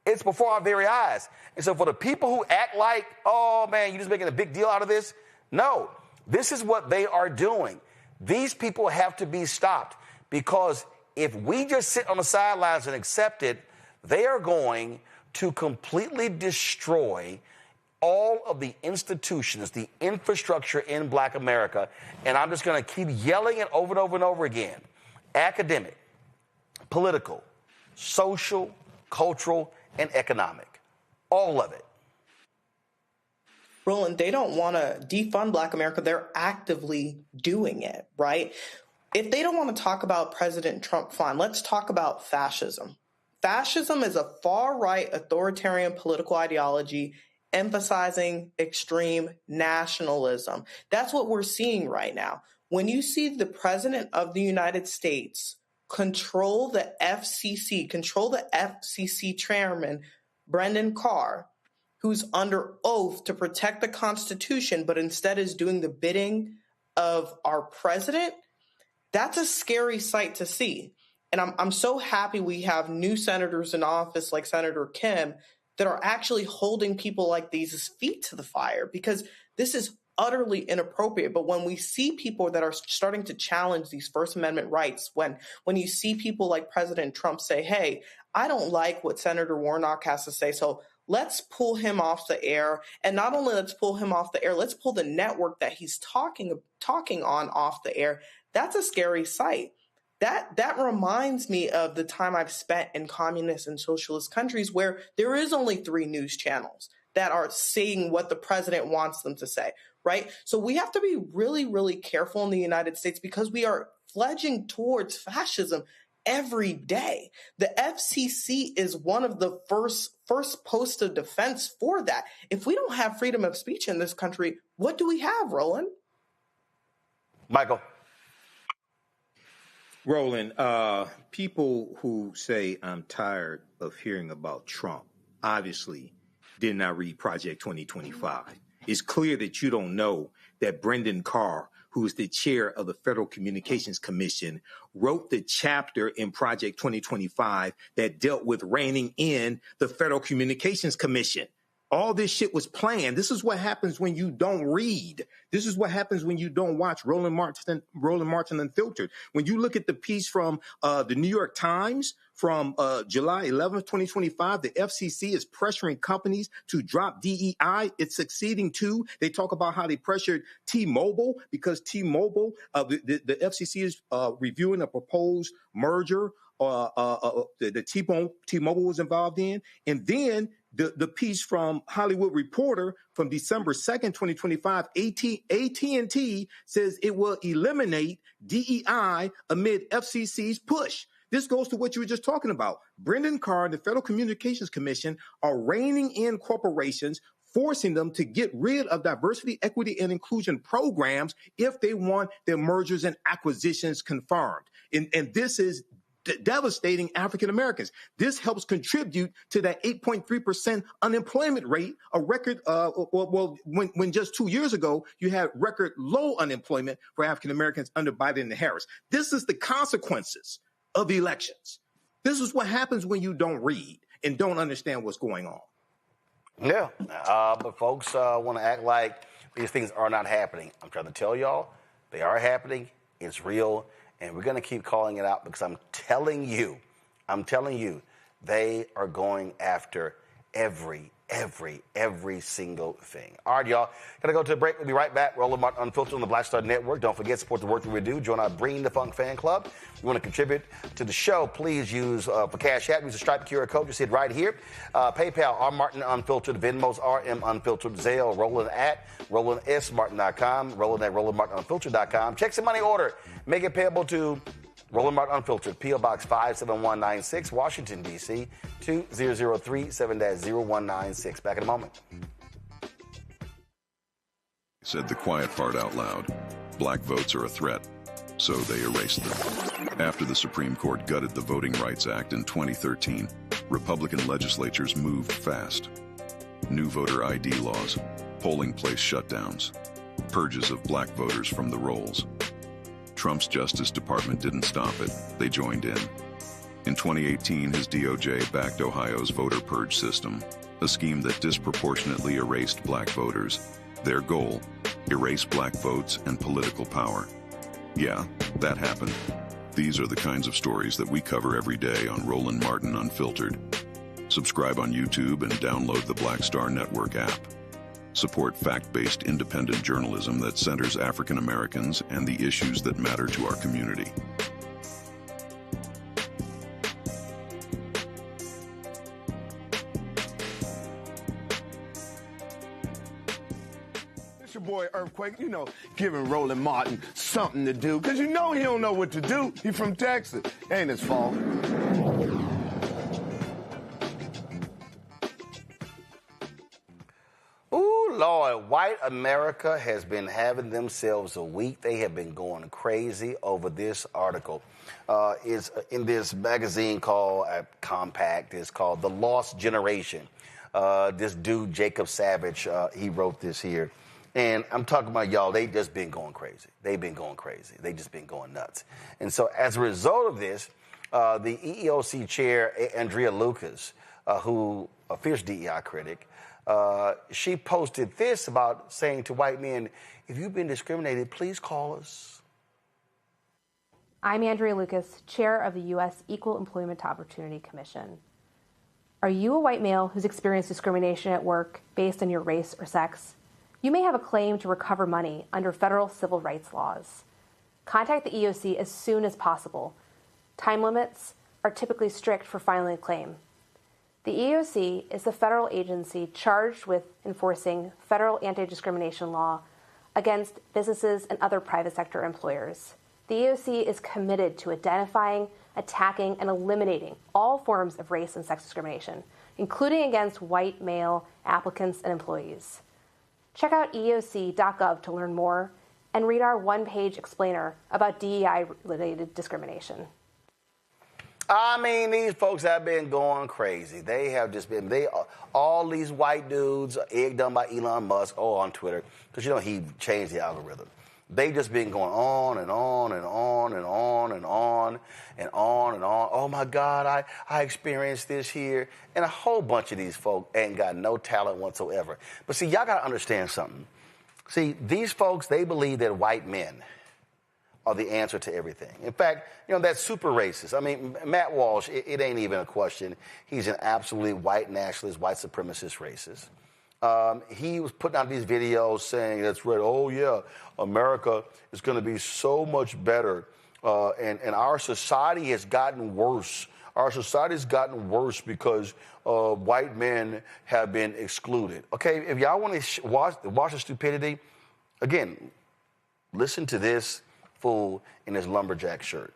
S2: It's before our very eyes. And so for the people who act like, oh, man, you're just making a big deal out of this, no, this is what they are doing. These people have to be stopped, because if we just sit on the sidelines and accept it, they are going to completely destroy all of the institutions, the infrastructure in Black America. And I'm just going to keep yelling it over and over and over again. Academic, political, social, cultural, and economic. All of it.
S11: Roland, they don't want to defund Black America. They're actively doing it, right? If they don't want to talk about President Trump, fine, let's talk about fascism. Fascism is a far-right authoritarian political ideology emphasizing extreme nationalism. That's what we're seeing right now. When you see the President of the United States control the FCC chairman, Brendan Carr, who's under oath to protect the Constitution, but instead is doing the bidding of our president, that's a scary sight to see. And I'm so happy we have new senators in office like Senator Kim that are actually holding people like these feet to the fire, because this is utterly inappropriate. But when we see people that are starting to challenge these First Amendment rights, when you see people like President Trump say, hey, I don't like what Senator Warnock has to say, so let's pull him off the air. And not only let's pull him off the air, let's pull the network that he's talking on off the air. That's a scary sight. That reminds me of the time I've spent in communist and socialist countries where there is only 3 news channels that are saying what the president wants them to say, right? So we have to be really, really careful in the United States because we are fledging towards fascism every day. The FCC is one of the first posts of defense for that. If we don't have freedom of speech in this country, what do we have, Roland?
S2: Michael.
S13: Roland, people who say I'm tired of hearing about Trump obviously did not read Project 2025. It's clear that you don't know that Brendan Carr, who is the chair of the Federal Communications Commission, wrote the chapter in Project 2025 that dealt with reining in the Federal Communications Commission. All this shit was planned. This is what happens when you don't read. This is what happens when you don't watch Roland Martin Unfiltered. When you look at the piece from the New York Times from July 11th, 2025, the FCC is pressuring companies to drop DEI. It's succeeding too. They talk about how they pressured T-Mobile because T-Mobile, the FCC is reviewing a proposed merger the T-Mobile was involved in. And then the piece from Hollywood Reporter from December 2nd, 2025, AT&T says it will eliminate DEI amid FCC's push. This goes to what you were just talking about. Brendan Carr and the Federal Communications Commission are reining in corporations, forcing them to get rid of diversity, equity, and inclusion programs if they want their mergers and acquisitions confirmed. And this is devastating African Americans. This helps contribute to that 8.3% unemployment rate, a record, when just 2 years ago, you had record low unemployment for African Americans under Biden and Harris. This is the consequences of elections. This is what happens when you don't read and don't understand what's going on.
S2: Yeah, but folks want to act like these things are not happening. I'm trying to tell y'all, they are happening. It's real. And we're going to keep calling it out because I'm telling you, they are going after every single thing. All right, y'all. Gonna go to a break. We'll be right back. Roland Martin Unfiltered on the Black Star Network. Don't forget, support the work that we do. Join our Bring the Funk fan club. If you want to contribute to the show, please use for Cash App. Use the Stripe QR code. You see it right here. PayPal, R Martin Unfiltered. Venmo's RM Unfiltered. Zelle, Roland at RolandSMartin.com. Roland at RolandMartinUnfiltered.com. Check some money order. Make it payable to Roland Martin Unfiltered, P.O. Box 57196, Washington, D.C., 20037-0196. Back in a moment.
S8: Said the quiet part out loud. Black votes are a threat, so they erased them. After the Supreme Court gutted the Voting Rights Act in 2013, Republican legislatures moved fast. New voter ID laws, polling place shutdowns, purges of black voters from the rolls. Trump's Justice Department didn't stop it. They joined in. In 2018, his DOJ backed Ohio's voter purge system, a scheme that disproportionately erased black voters. Their goal, erase black votes and political power. Yeah, that happened. These are the kinds of stories that we cover every day on Roland Martin Unfiltered. Subscribe on YouTube and download the Black Star Network app. Support fact-based independent journalism that centers African Americans and the issues that matter to our community.
S9: It's your boy Earthquake, giving Roland Martin something to do, because he don't know what to do. He's from Texas. Ain't his fault.
S2: Lord, white America has been having themselves a week. They have been going crazy over this article. It's in this magazine called Compact. It's called The Lost Generation. This dude, Jacob Savage, he wrote this here. And I'm talking about y'all, they just been going crazy. They've been going crazy. They just been going nuts. And so as a result of this, the EEOC chair, Andrea Lucas, who a fierce DEI critic, she posted this about saying to white men, if you've been discriminated, please call us.
S10: I'm Andrea Lucas, chair of the U.S. Equal Employment Opportunity Commission.
S7: Are you a white male who's experienced discrimination at work based on your race or sex? You may have a claim to recover money under federal civil rights laws. Contact the EEOC as soon as possible. Time limits are typically strict for filing a claim. The EEOC is the federal agency charged with enforcing federal anti-discrimination law against businesses and other private sector employers. The EEOC is committed to identifying, attacking, and eliminating all forms of race and sex discrimination, including against white male applicants and employees. Check out EEOC.gov to learn more and read our one-page explainer about DEI-related discrimination.
S2: I mean, these folks have been going crazy. They have just been, all these white dudes egged on by Elon Musk, on Twitter, because, he changed the algorithm. They just been going on and on and on and on and on and on and on. Oh, my God, I experienced this here. And a whole bunch of these folk ain't got no talent whatsoever. But see, y'all got to understand something. See, these folks, they believe that white men are the answer to everything. In fact, that's super racist. I mean, Matt Walsh, it ain't even a question. He's an absolutely white nationalist, white supremacist racist. He was putting out these videos saying that's right. Oh, yeah, America is going to be so much better. And our society has gotten worse. Our society has gotten worse because white men have been excluded. Okay, if y'all want to watch the stupidity, again, listen to this fool in his lumberjack shirt.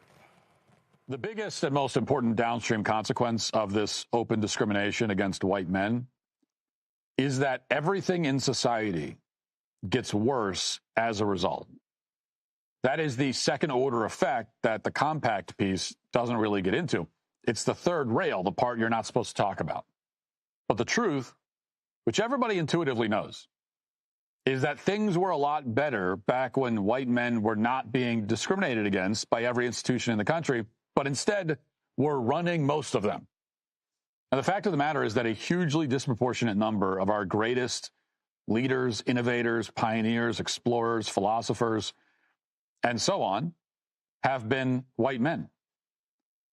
S10: The biggest and most important downstream consequence of this open discrimination against white men is that everything in society gets worse as a result. That is the second order effect that the compact piece doesn't really get into. It's the third rail, the part you're not supposed to talk about. But the truth, which everybody intuitively knows, is that things were a lot better back when white men were not being discriminated against by every institution in the country, but instead were running most of them. And the fact of the matter is that a hugely disproportionate number of our greatest leaders, innovators, pioneers, explorers, philosophers, and so on, have been white men.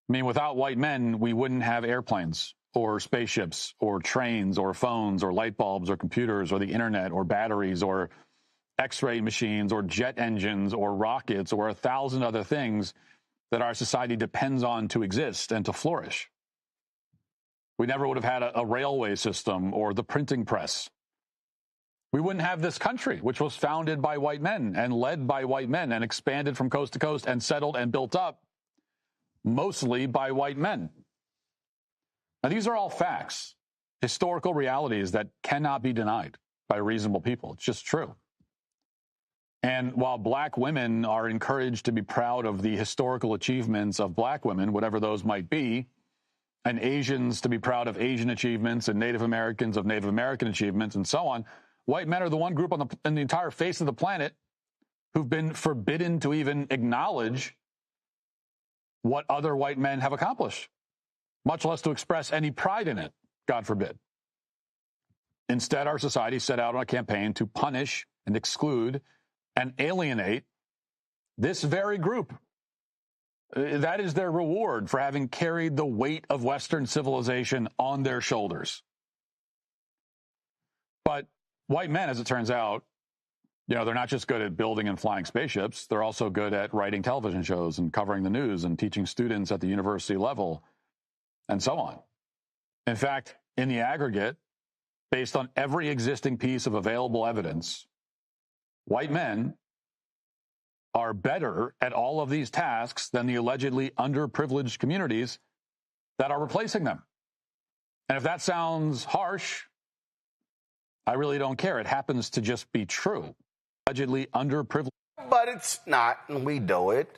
S10: I mean, without white men, we wouldn't have airplanes or spaceships or trains or phones or light bulbs or computers or the internet or batteries or X-ray machines or jet engines or rockets or 1,000 other things that our society depends on to exist and to flourish. We never would have had a railway system or the printing press. We wouldn't have this country, which was founded by white men and led by white men and expanded from coast to coast and settled and built up mostly by white men. Now, these are all facts, historical realities that cannot be denied by reasonable people. It's just true. And while black women are encouraged to be proud of the historical achievements of black women, whatever those might be, and Asians to be proud of Asian achievements and Native Americans of Native American achievements and so on, white men are the one group on the entire face of the planet who've been forbidden to even acknowledge what other white men have accomplished, much less to express any pride in it, God forbid. Instead, our society set out on a campaign to punish and exclude and alienate this very group. That is their reward for having carried the weight of Western civilization on their shoulders. But white men, as it turns out, they're not just good at building and flying spaceships. They're also good at writing television shows and covering the news and teaching students at the university level and so on. In fact, in the aggregate, based on every existing piece of available evidence, white men are better at all of these tasks than the allegedly underprivileged communities that are replacing them. And if that sounds harsh, I really don't care. It happens to just be true. Allegedly underprivileged.
S2: But it's not, and we know it.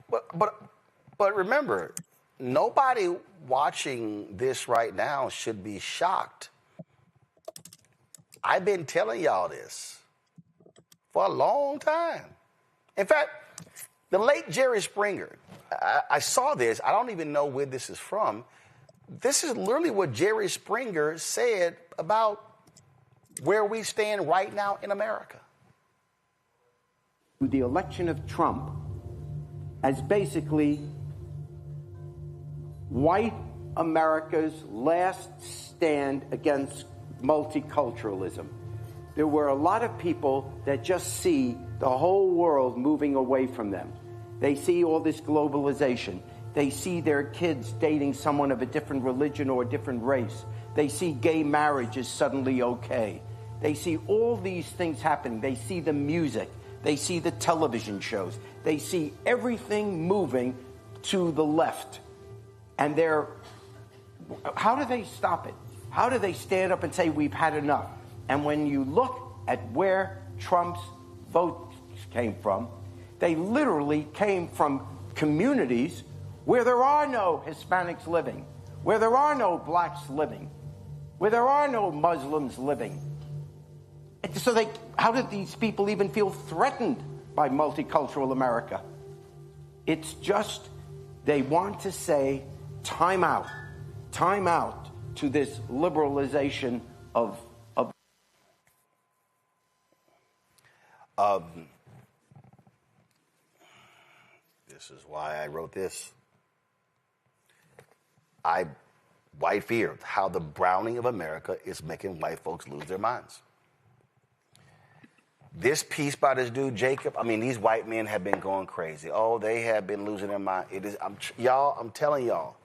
S2: But remember, nobody watching this right now should be shocked. I've been telling y'all this for a long time. In fact, the late Jerry Springer, I saw this. I don't even know where this is from. This is literally what Jerry Springer said about where we stand right now in America.
S12: The election of Trump as basically white America's last stand against multiculturalism. There were a lot of people that just see the whole world moving away from them. They see all this globalization. They see their kids dating someone of a different religion or a different race. They see gay marriage is suddenly okay. They see all these things happening. They see the music. They see the television shows. They see everything moving to the left. And how do they stop it? How do they stand up and say, we've had enough? And when you look at where Trump's votes came from, they literally came from communities where there are no Hispanics living, where there are no blacks living, where there are no Muslims living. So how did these people even feel threatened by multicultural America? It's just they want to say time out to this liberalization of
S2: this is why I wrote this. White fear, how the browning of America is making white folks lose their minds. This piece by this dude, Jacob, I mean, these white men have been going crazy. Oh, they have been losing their mind. I'm telling y'all,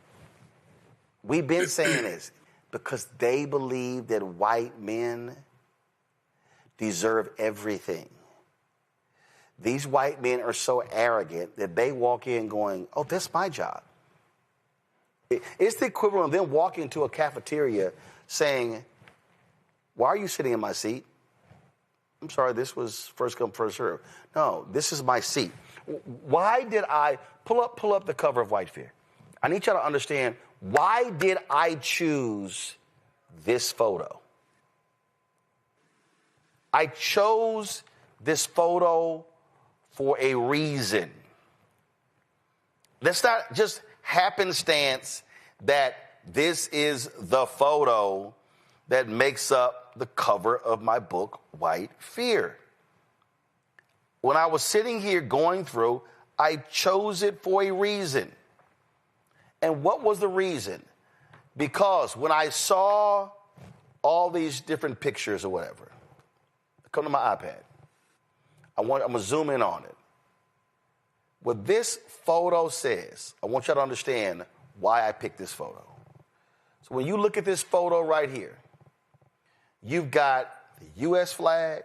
S2: we've been saying this because they believe that white men deserve everything. These white men are so arrogant that they walk in going, oh, that's my job. It's the equivalent of them walking into a cafeteria saying, why are you sitting in my seat? I'm sorry, this was first come, first serve. No, this is my seat. Why did I pull up the cover of White Fear? I need y'all to understand, why did I choose this photo? I chose this photo for a reason. That's not just happenstance that this is the photo that makes up the cover of my book, White Fear. When I was sitting here going through, I chose it for a reason. And what was the reason? Because when I saw all these different pictures or whatever, come to my iPad. I'm going to zoom in on it. What this photo says, I want y'all to understand why I picked this photo. So when you look at this photo right here, you've got the U.S. flag,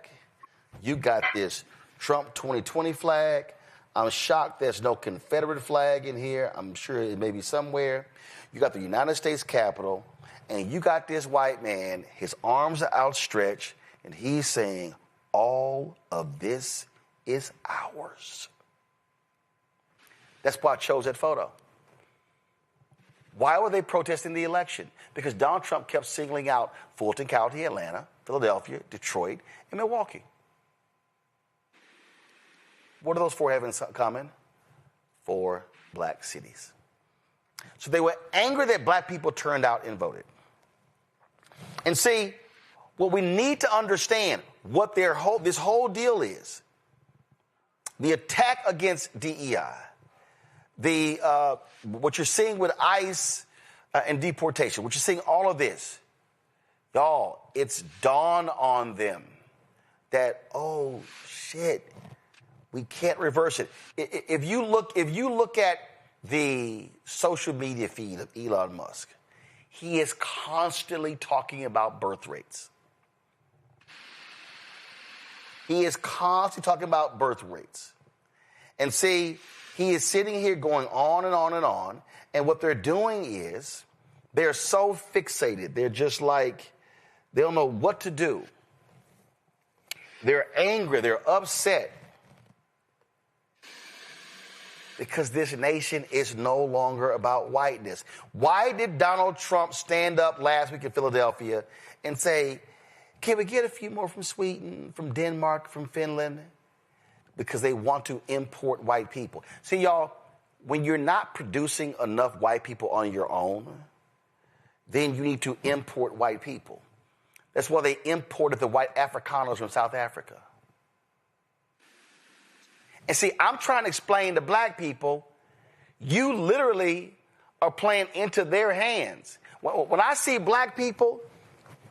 S2: you've got this Trump 2020 flag. I'm shocked there's no Confederate flag in here. I'm sure it may be somewhere. You got the United States Capitol, and you got this white man, his arms are outstretched, and he's saying, all of this is ours. That's why I chose that photo. Why were they protesting the election? Because Donald Trump kept singling out Fulton County, Atlanta, Philadelphia, Detroit, and Milwaukee. What do those four have in common? 4 black cities. So they were angry that black people turned out and voted. And see, what we need to understand, what this whole deal is, the attack against DEI, what you're seeing with ICE and deportation, what you're seeing, all of this, y'all, it's dawned on them that, oh shit, we can't reverse it. If you look at the social media feed of Elon Musk, he is constantly talking about birth rates. He is constantly talking about birth rates. And see, he is sitting here going on and on and on. And what they're doing is they're so fixated. They're just like, they don't know what to do. They're angry. They're upset. Because this nation is no longer about whiteness. Why did Donald Trump stand up last week in Philadelphia and say, can we get a few more from Sweden, from Denmark, from Finland? Because they want to import white people. See, y'all, when you're not producing enough white people on your own, then you need to import white people. That's why they imported the white Afrikaners from South Africa. And see, I'm trying to explain to black people, you literally are playing into their hands. When I see black people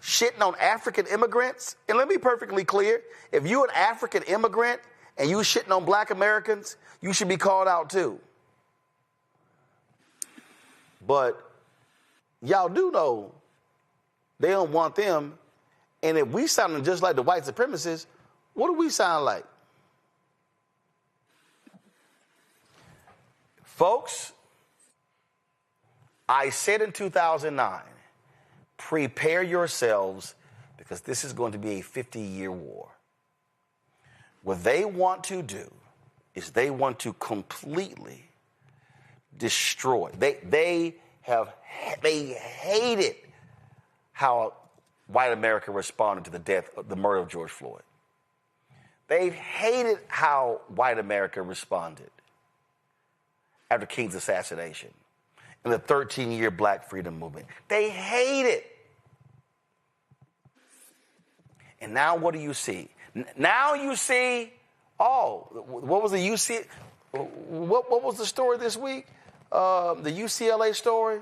S2: shitting on African immigrants, and let me be perfectly clear, if you're an African immigrant and you shitting on black Americans, you should be called out too. But y'all do know they don't want them, and if we sounding just like the white supremacists, what do we sound like? Folks, I said in 2009, prepare yourselves because this is going to be a 50-year war. What they want to do is they want to completely destroy. They hated how white America responded to the murder of George Floyd. They've hated how white America responded after King's assassination and the 13-year Black Freedom Movement. They hate it. And now what do you see? Now you see, what was the UC? What was the story this week? The UCLA story. It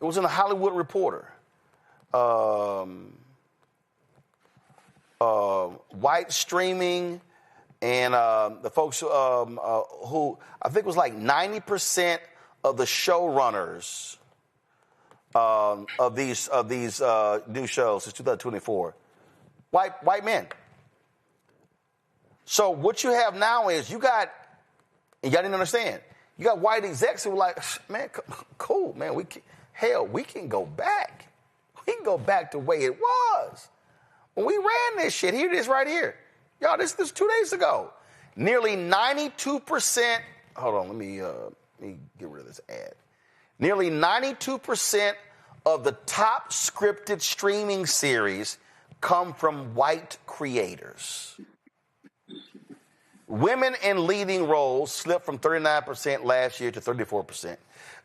S2: was in the Hollywood Reporter. White streaming and the folks who I think it was like 90% of the showrunners of these new shows since 2024, white men. So what you have now is you got, and y'all didn't understand, you got white execs who were like, man, cool, man, we can go back. We can go back to the way it was. When we ran this shit, here it is right here. Y'all, this 2 days ago. Nearly 92%, hold on, let me get rid of this ad. Nearly 92% of the top scripted streaming series come from white creators. Women in leading roles slipped from 39% last year to 34%.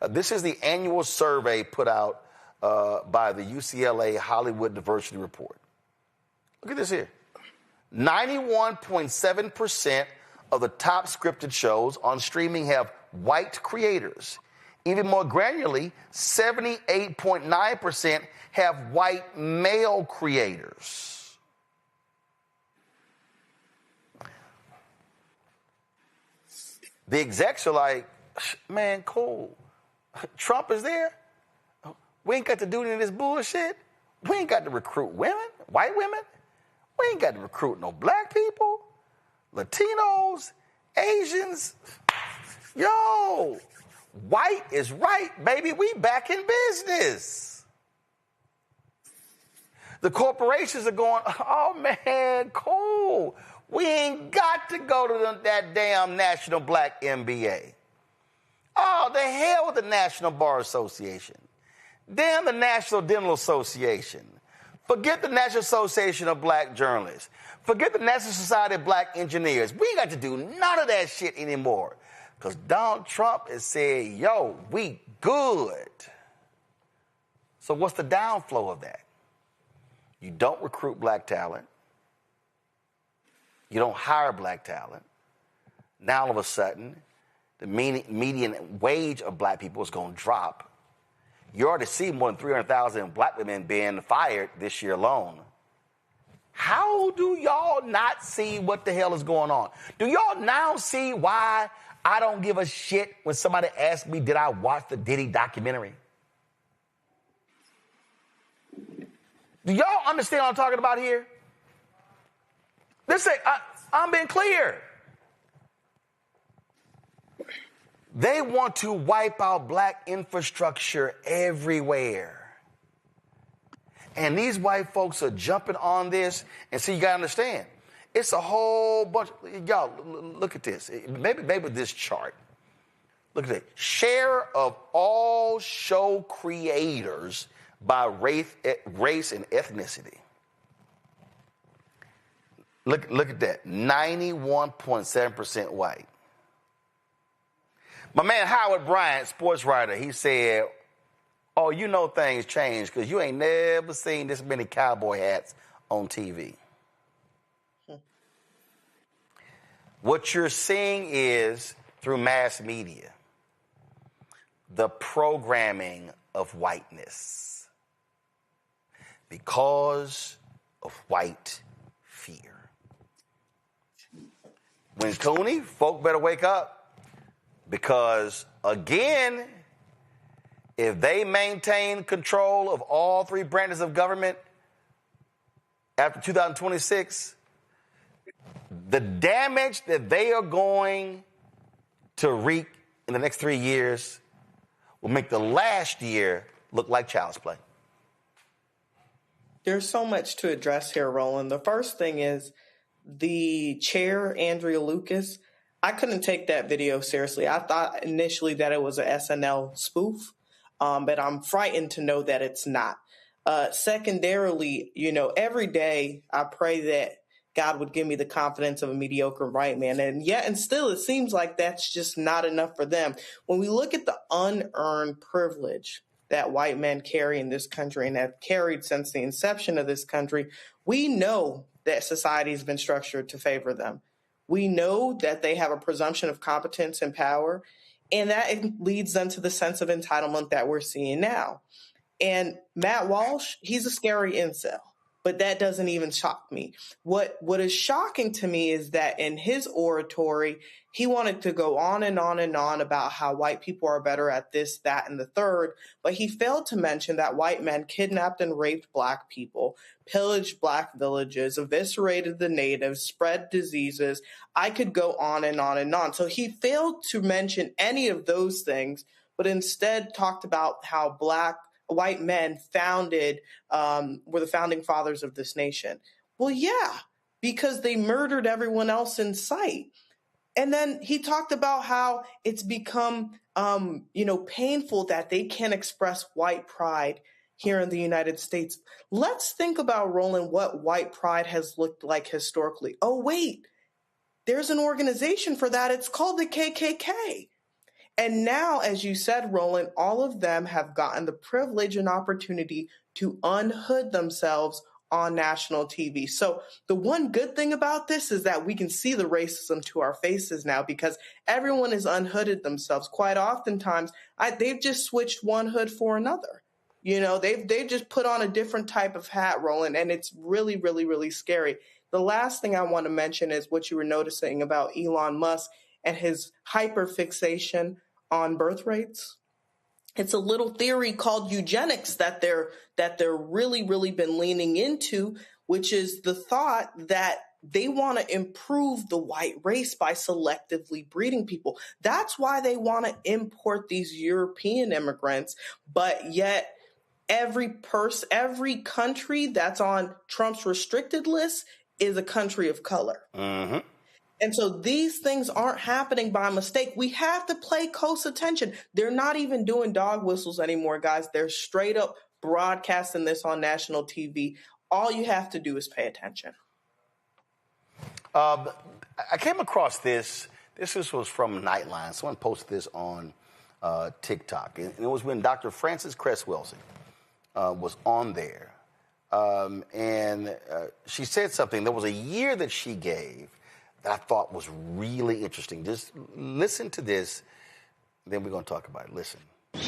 S2: This is the annual survey put out by the UCLA Hollywood Diversity Report. Look at this here. 91.7% of the top scripted shows on streaming have white creators. Even more granularly, 78.9% have white male creators. The execs are like, man, cool. Trump is there. We ain't got to do any of this bullshit. We ain't got to recruit women, white women. We ain't got to recruit no black people, Latinos, Asians. Yo, white is right, baby. We back in business. The corporations are going, oh, man, cool. We ain't got to go to that damn National Black MBA. Oh, the hell with the National Bar Association. Damn the National Dental Association. Forget the National Association of Black Journalists. Forget the National Society of Black Engineers. We ain't got to do none of that shit anymore. Because Donald Trump has said, yo, we good. So what's the downflow of that? You don't recruit black talent. You don't hire black talent. Now all of a sudden, the median wage of black people is going to drop. You already see more than 300,000 black women being fired this year alone. How do y'all not see what the hell is going on? Do y'all now see why I don't give a shit when somebody asks me, did I watch the Diddy documentary? Do y'all understand what I'm talking about here? I'm being clear. They want to wipe out black infrastructure everywhere. And these white folks are jumping on this. And see, you got to understand, it's a whole bunch. Y'all, look at this. Maybe this chart. Look at it. Share of all show creators by race and ethnicity. Look at that. 91.7% white. My man Howard Bryant, sports writer, he said, oh, you know things change because you ain't never seen this many cowboy hats on TV. What you're seeing is through mass media. the programming of whiteness because of white fear. When Cooney, folk better wake up, because again, if they maintain control of all three branches of government after 2026, the damage that they are going to wreak in the next 3 years will make the last year look like child's play.
S11: There's so much to address here, Roland. The first thing is the chair, Andrea Lucas. I couldn't take that video seriously. I thought initially that it was a SNL spoof, but I'm frightened to know that it's not. Secondarily, every day I pray that God would give me the confidence of a mediocre white man. And still it seems like that's just not enough for them. When we look at the unearned privilege that white men carry in this country and have carried since the inception of this country, we know that society has been structured to favor them. We know that they have a presumption of competence and power, and that leads them to the sense of entitlement that we're seeing now. And Matt Walsh, he's a scary incel. But that doesn't even shock me. What is shocking to me is that in his oratory, he wanted to go on and on and on about how white people are better at this, that, and the third. But he failed to mention that white men kidnapped and raped black people, pillaged black villages, eviscerated the natives, spread diseases. I could go on and on and on. So he failed to mention any of those things, but instead talked about how white men were the founding fathers of this nation. Well, yeah, because they murdered everyone else in sight. And then he talked about how it's become, painful that they can't express white pride here in the United States. Let's think about, Roland, what white pride has looked like historically. Oh, wait, there's an organization for that. It's called the KKK. And now, as you said, Roland, all of them have gotten the privilege and opportunity to unhood themselves on national TV. So the one good thing about this is that we can see the racism to our faces now because everyone has unhooded themselves. Quite oftentimes, they've just switched one hood for another. They've just put on a different type of hat, Roland, and it's really, really, really scary. The last thing I want to mention is what you were noticing about Elon Musk and his hyperfixation on birth rates. It's a little theory called eugenics that they're really, really been leaning into, which is the thought that they want to improve the white race by selectively breeding people. That's why they want to import these European immigrants, but yet every country that's on Trump's restricted list is a country of color. Mm-hmm. And so these things aren't happening by mistake. We have to pay close attention. They're not even doing dog whistles anymore, guys. They're straight up broadcasting this on national TV. All you have to do is pay attention.
S2: I came across this. This was from Nightline. Someone posted this on TikTok. And it was when Dr. Frances Cress Welsing was on there. And she said something. There was a year that she gave that I thought was really interesting. Just listen to this, then we're going to talk about it. Listen.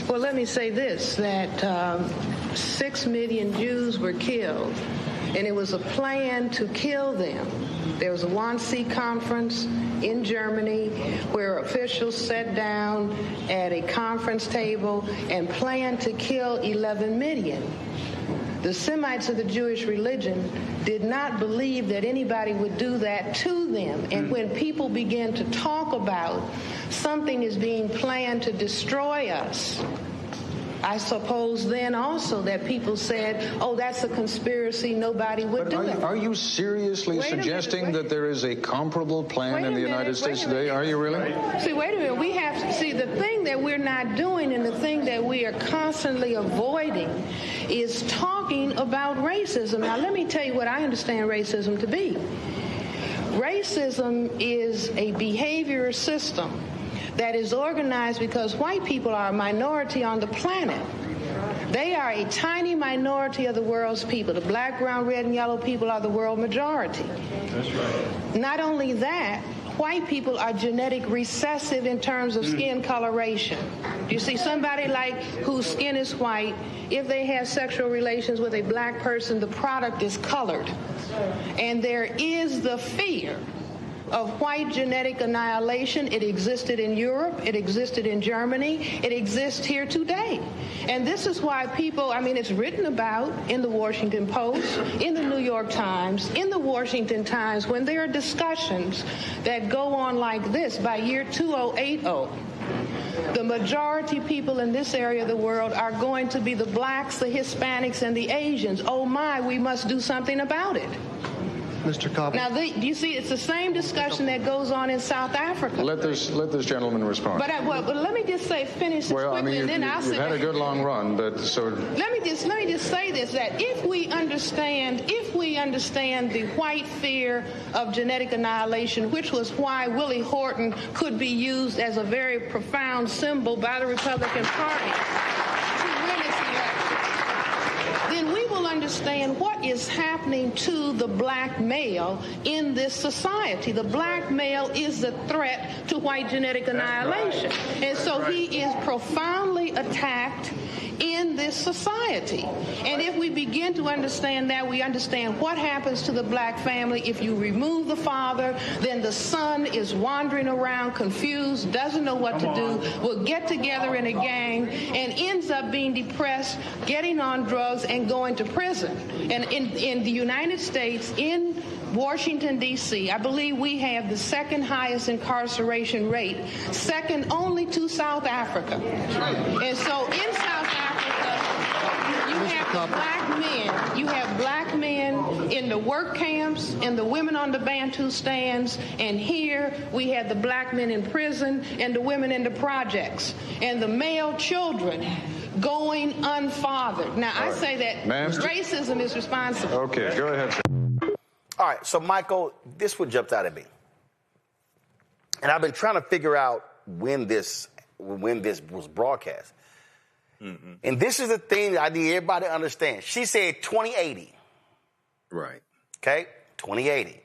S15: Well, let me say this, that 6 million Jews were killed, and it was a plan to kill them. There was a Wannsee conference in Germany where officials sat down at a conference table and planned to kill 11 million. The Semites of the Jewish religion did not believe that anybody would do that to them. And when people began to talk about something is being planned to destroy us, I suppose then also that people said, oh, that's a conspiracy, nobody would do it.
S16: Are you seriously suggesting that there is a comparable plan in the United States today? Are you really?
S15: See, wait a minute. We have to see the thing that we're not doing and the thing that we are constantly avoiding is talking about racism. Now, let me tell you what I understand racism to be. Racism is a behavior system that is organized because white people are a minority on the planet. They are a tiny minority of the world's people. The black, brown, red, and yellow people are the world majority. That's right. Not only that, white people are genetic recessive in terms of skin coloration. You see, somebody like whose skin is white, if they have sexual relations with a black person, the product is colored. And there is the fear of white genetic annihilation. It existed in Europe. It existed in Germany. It exists here today. And this is why people, I mean, it's written about in the Washington Post, in the New York Times, in the Washington Times, when there are discussions that go on like this by year 2080. The majority people in this area of the world are going to be the blacks, the Hispanics, and the Asians. Oh my, we must do something about it.
S17: Mr. Cobb.
S15: Now, do you see, it's the same discussion that goes on in South Africa.
S16: Let this gentleman respond.
S15: But let me just say, finish this quickly,
S16: I mean,
S15: and then I'll say.
S16: You've had a good long run, but so.
S15: Let me just say this: that if we understand the white fear of genetic annihilation, which was why Willie Horton could be used as a very profound symbol by the Republican Party to win this election, then we will understand what is happening to the black male in this society. The black male is the threat to white genetic annihilation. And so he is profoundly attacked in this society. And if we begin to understand that, we understand what happens to the black family. If you remove the father, then the son is wandering around confused, doesn't know what to do, will get together in a gang, and ends up being depressed, getting on drugs, and going to prison. And in the United States, in Washington, D.C., I believe we have the second highest incarceration rate, second only to South Africa. And so in South Africa, you have black men in the work camps, and the women on the Bantu stands, and here we have the black men in prison and the women in the projects, and the male children going unfathered. Now, I say that racism is responsible.
S16: Okay, go ahead, sir.
S2: All right, so Michael, this one jumped out at me. And I've been trying to figure out when this was broadcast. Mm-hmm. And this is the thing that I need everybody to understand. She said 2080.
S13: Right.
S2: Okay, 2080.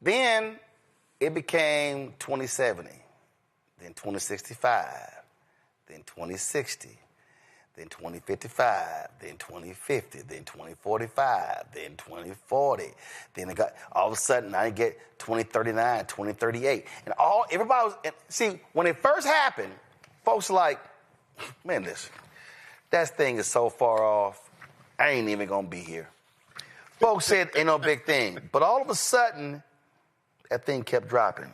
S2: Then it became 2070, then 2065, then 2060. Then 2055, then 2050, then 2045, then 2040. Then it got, all of a sudden, I get 2039, 2038. And everybody was, see, when it first happened, folks were like, man, that thing is so far off, I ain't even gonna be here. Folks said, ain't no big thing. But all of a sudden, that thing kept dropping.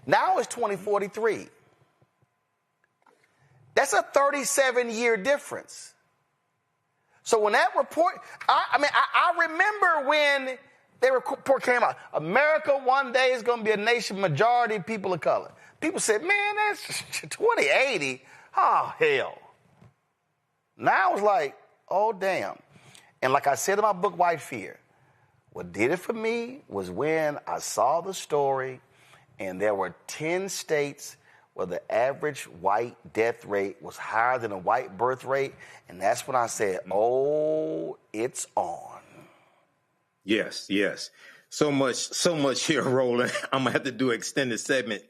S2: Now it's 2043. That's a 37-year difference. So when that report, I remember when the report came out, America one day is going to be a nation majority people of color. People said, man, that's 2080. Oh, hell. Now it's like, oh, damn. And like I said in my book, White Fear, what did it for me was when I saw the story and there were 10 states where the average white death rate was higher than a white birth rate. And that's when I said, oh, it's on.
S13: Yes. So much here, Roland. I'm going to have to do an extended segment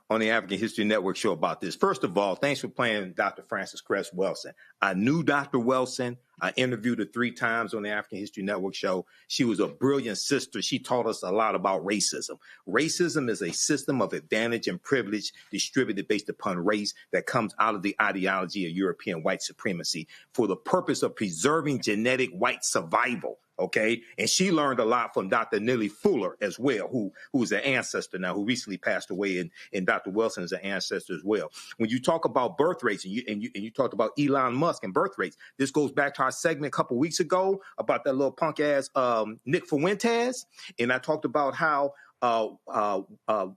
S13: on the African History Network show about this. First of all, thanks for playing Dr. Frances Cress Welsing. I knew Dr. Welsing. I interviewed her 3 times on the African History Network show. She was a brilliant sister. She taught us a lot about racism. Racism is a system of advantage and privilege distributed based upon race that comes out of the ideology of European white supremacy for the purpose of preserving genetic white survival. Okay. And she learned a lot from Dr. Nellie Fuller as well, who is an ancestor now, who recently passed away. And Dr. Wilson is an ancestor as well. When you talk about birth rates and you talked about Elon Musk and birth rates, this goes back to our segment a couple weeks ago about that little punk ass Nick Fuentes. And I talked about how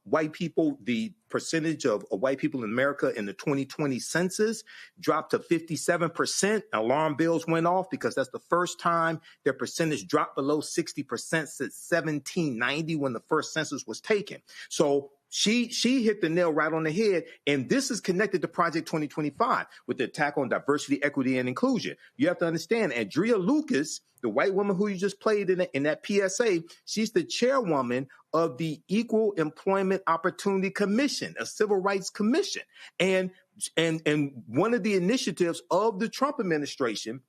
S13: white people, the percentage of white people in America in the 2020 census dropped to 57%. Alarm bells went off because that's the first time their percentage dropped below 60% since 1790 when the first census was taken. So she hit the nail right on the head, and this is connected to Project 2025 with the attack on diversity, equity, and inclusion. You have to understand, Andrea Lucas, the white woman who you just played in that PSA, she's the chairwoman of the Equal Employment Opportunity Commission, a civil rights commission. And And one of the initiatives of the Trump administration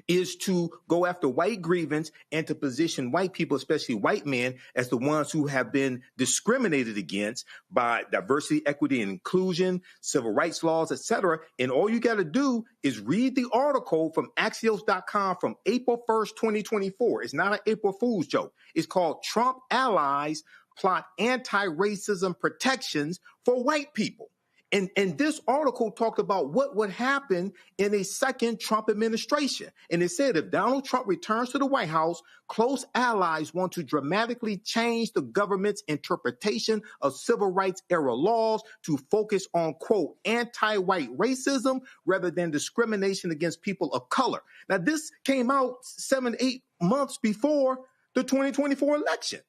S13: is to go after white grievance and to position white people, especially white men, as the ones who have been discriminated against by diversity, equity, and inclusion, civil rights laws, etc. And all you got to do is read the article from Axios.com from April 1st, 2024. It's not an April Fool's joke. It's called Trump Allies Plot Anti-Racism Protections for White People. And this article talked about what would happen in a second Trump administration. And it said if Donald Trump returns to the White House, close allies want to dramatically change the government's interpretation of civil rights era laws to focus on, quote, anti-white racism rather than discrimination against people of color. Now, this came out 7-8 months before the 2024 election.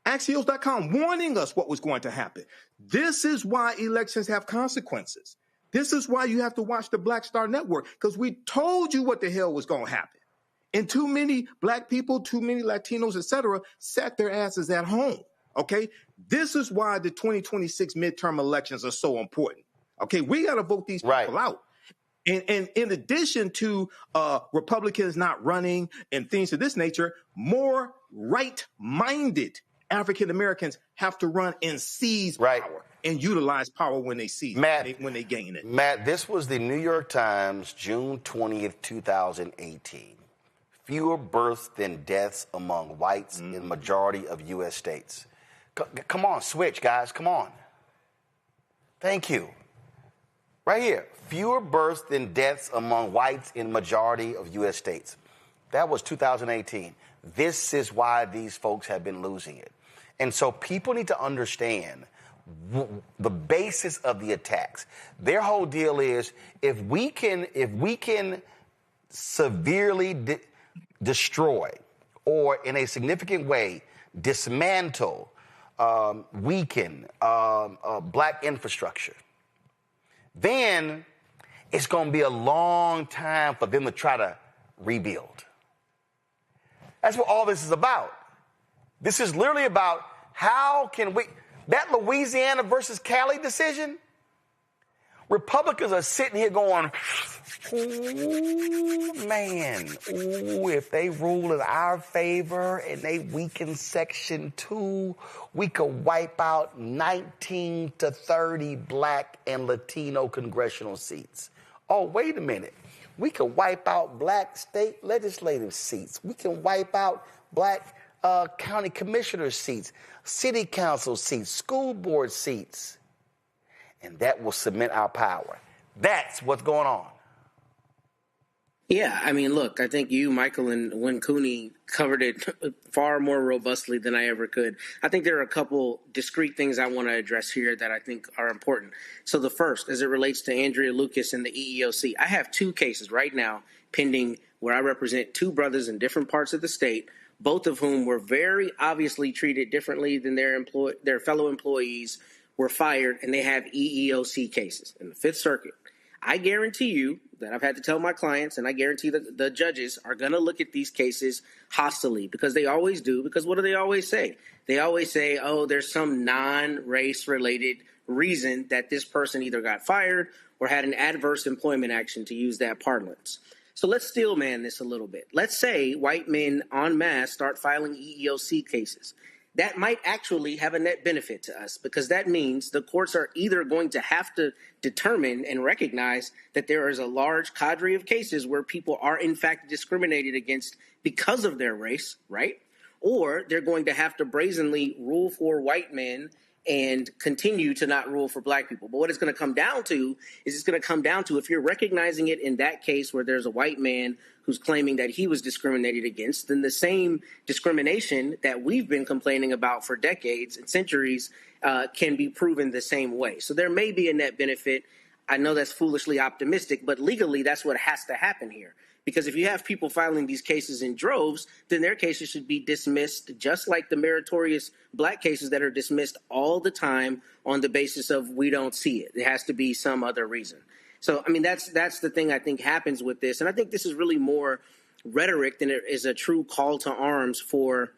S13: Axios.com warning us what was going to happen. This is why elections have consequences. This is why you have to watch the Black Star Network, because we told you what the hell was going to happen. And too many black people, too many Latinos, etc., sat their asses at home. Okay, this is why the 2026 midterm elections are so important. Okay, we got to vote these people out. And in addition to Republicans not running and things of this nature, more right-minded African Americans have to run and seize power and utilize power when they seize it, when they gain it.
S2: Matt, this was the New York Times, June 20th, 2018. Fewer births than deaths among whites in majority of U.S. states. Come on, switch, guys. Come on. Thank you. Right here. Fewer births than deaths among whites in majority of U.S. states. That was 2018. This is why these folks have been losing it. And so people need to understand the basis of the attacks. Their whole deal is if we can severely destroy or in a significant way dismantle, weaken black infrastructure, then it's going to be a long time for them to try to rebuild. That's what all this is about. This is literally about how can we, that Louisiana versus Cali decision, Republicans are sitting here going, ooh, man, ooh, if they rule in our favor and they weaken Section 2, we could wipe out 19 to 30 black and Latino congressional seats. Oh, wait a minute. We could wipe out black state legislative seats. We can wipe out black county commissioner seats, city council seats, school board seats. And that will cement our power. That's what's going on.
S14: Yeah, I mean, look, I think you, Michael, and Win Cooney covered it far more robustly than I ever could. I think there are a couple discrete things I want to address here that I think are important. So the first, as it relates to Andrea Lucas and the EEOC, I have two cases right now pending where I represent two brothers in different parts of the state, both of whom were very obviously treated differently than their fellow employees, were fired, and they have EEOC cases in the Fifth Circuit. I guarantee you that I've had to tell my clients, and I guarantee that the judges are going to look at these cases hostilely, because they always do. Because what do they always say? They always say, oh, there's some non-race related reason that this person either got fired or had an adverse employment action, to use that parlance. So let's steel man this a little bit. Let's say white men en masse start filing EEOC cases. That might actually have a net benefit to us, because that means the courts are either going to have to determine and recognize that there is a large cadre of cases where people are in fact discriminated against because of their race, right? Or they're going to have to brazenly rule for white men and continue to not rule for black people. But what it's going to come down to is it's going to come down to, if you're recognizing it in that case where there's a white man who's claiming that he was discriminated against, then the same discrimination that we've been complaining about for decades and centuries can be proven the same way. So there may be a net benefit. I know that's foolishly optimistic, but legally that's what has to happen here. Because if you have people filing these cases in droves, then their cases should be dismissed, just like the meritorious black cases that are dismissed all the time on the basis of we don't see it. It has to be some other reason. So, I mean, that's the thing I think happens with this. And I think this is really more rhetoric than it is a true call to arms for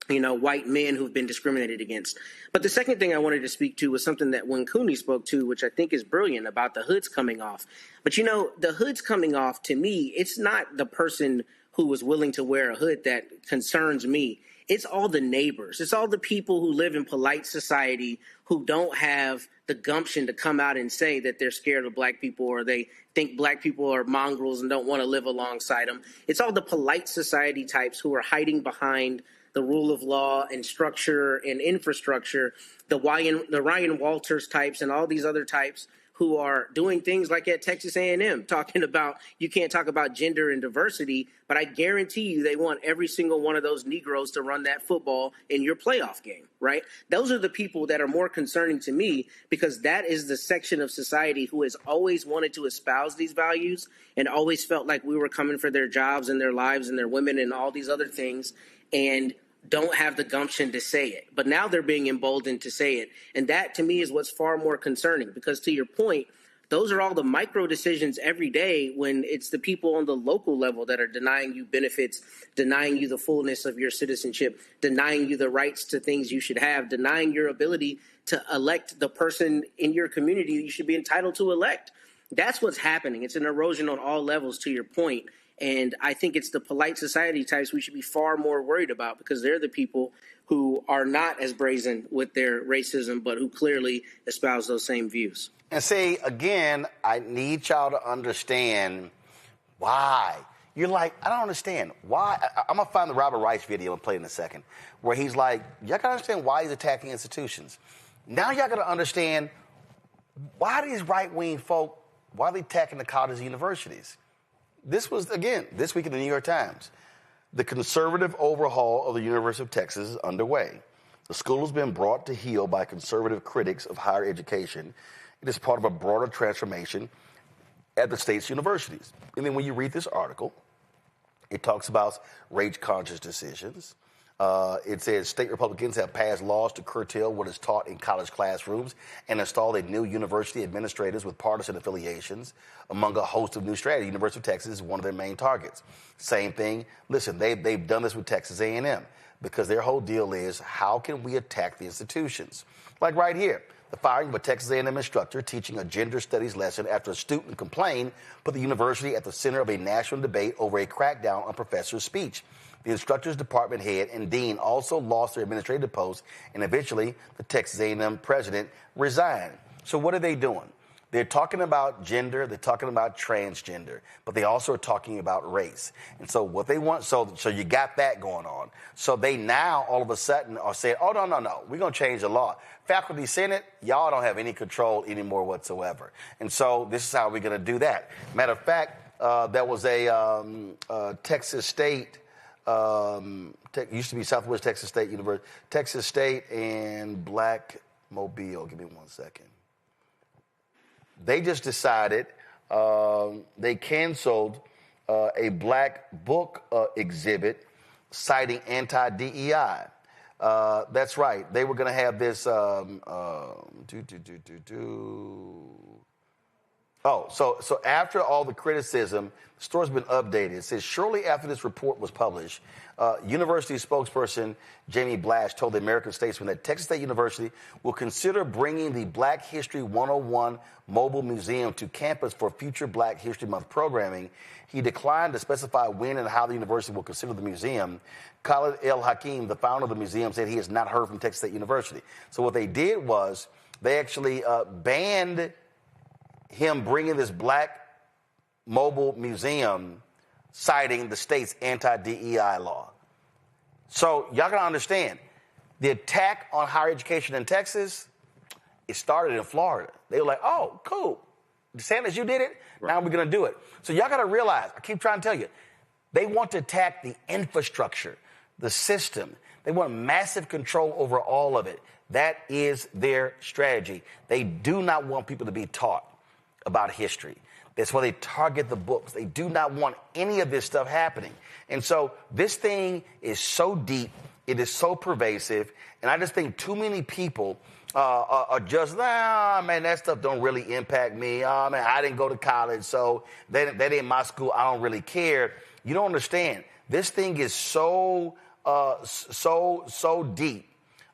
S14: white men who've been discriminated against. But the second thing I wanted to speak to was something that when Cooney spoke to, which I think is brilliant, about the hoods coming off. But, the hoods coming off, to me, it's not the person who was willing to wear a hood that concerns me. It's all the neighbors. It's all the people who live in polite society who don't have the gumption to come out and say that they're scared of black people or they think black people are mongrels and don't want to live alongside them. It's all the polite society types who are hiding behind the rule of law and structure and infrastructure, the Ryan Walters types and all these other types who are doing things like at Texas A&M, talking about you can't talk about gender and diversity, but I guarantee you they want every single one of those Negroes to run that football in your playoff game, right? Those are the people that are more concerning to me because that is the section of society who has always wanted to espouse these values and always felt like we were coming for their jobs and their lives and their women and all these other things and don't have the gumption to say it. But now they're being emboldened to say it. And that, to me, is what's far more concerning because, to your point, those are all the micro decisions every day when it's the people on the local level that are denying you benefits, denying you the fullness of your citizenship, denying you the rights to things you should have, denying your ability to elect the person in your community that you should be entitled to elect. That's what's happening. It's an erosion on all levels, to your point. And I think it's the polite society types we should be far more worried about because they're the people who are not as brazen with their racism, but who clearly espouse those same views.
S2: And see, again, I need y'all to understand why. You're like, I don't understand. Why? I'm going to find the Robert Rice video and play it in a second, where he's like, y'all got to understand why he's attacking institutions. Now y'all got to understand why these right-wing folk, why are they attacking the colleges and universities? This was, again, this week in the New York Times. The conservative overhaul of the University of Texas is underway. The school has been brought to heel by conservative critics of higher education. It is part of a broader transformation at the state's universities. And then when you read this article, it talks about race-conscious decisions. It says state Republicans have passed laws to curtail what is taught in college classrooms and installed a new university administrators with partisan affiliations among a host of new strategies. University of Texas is one of their main targets. Same thing. Listen, they've done this with Texas A&M because their whole deal is how can we attack the institutions? Like right here, the firing of a Texas A&M instructor teaching a gender studies lesson after a student complained put the university at the center of a national debate over a crackdown on professors' speech. The instructor's department head and dean also lost their administrative posts, and eventually the Texas A&M president resigned. So what are they doing? They're talking about gender, they're talking about transgender, but they also are talking about race. And so what they want, so you got that going on. So they now all of a sudden are saying, oh, no, we're going to change the law. Faculty Senate, y'all don't have any control anymore whatsoever. And so this is how we're going to do that. Matter of fact, there was a Texas State, used to be Southwest Texas State University, Texas State and Black Mobile. Give me 1 second. They just decided they canceled a black book exhibit citing anti-DEI. That's right. They were going to have this. So after all the criticism, the story's been updated. It says, shortly after this report was published, university spokesperson Jamie Blash told the American Statesman that Texas State University will consider bringing the Black History 101 mobile museum to campus for future Black History Month programming. He declined to specify when and how the university will consider the museum. Khalid El Hakim, the founder of the museum, said he has not heard from Texas State University. So what they did was they actually banned him bringing this black mobile museum citing the state's anti-DEI law. So y'all gotta understand, the attack on higher education in Texas, it started in Florida. They were like, oh, cool. DeSantis, you did it, right. Now we're gonna do it. So y'all gotta realize, I keep trying to tell you, they want to attack the infrastructure, the system. They want massive control over all of it. That is their strategy. They do not want people to be taught about history. That's why they target the books. They do not want any of this stuff happening. And so this thing is so deep, it is so pervasive, and I just think too many people are just, man, that stuff don't really impact me. Man, I didn't go to college, so that ain't my school. I don't really care. You don't understand. This thing is so so deep.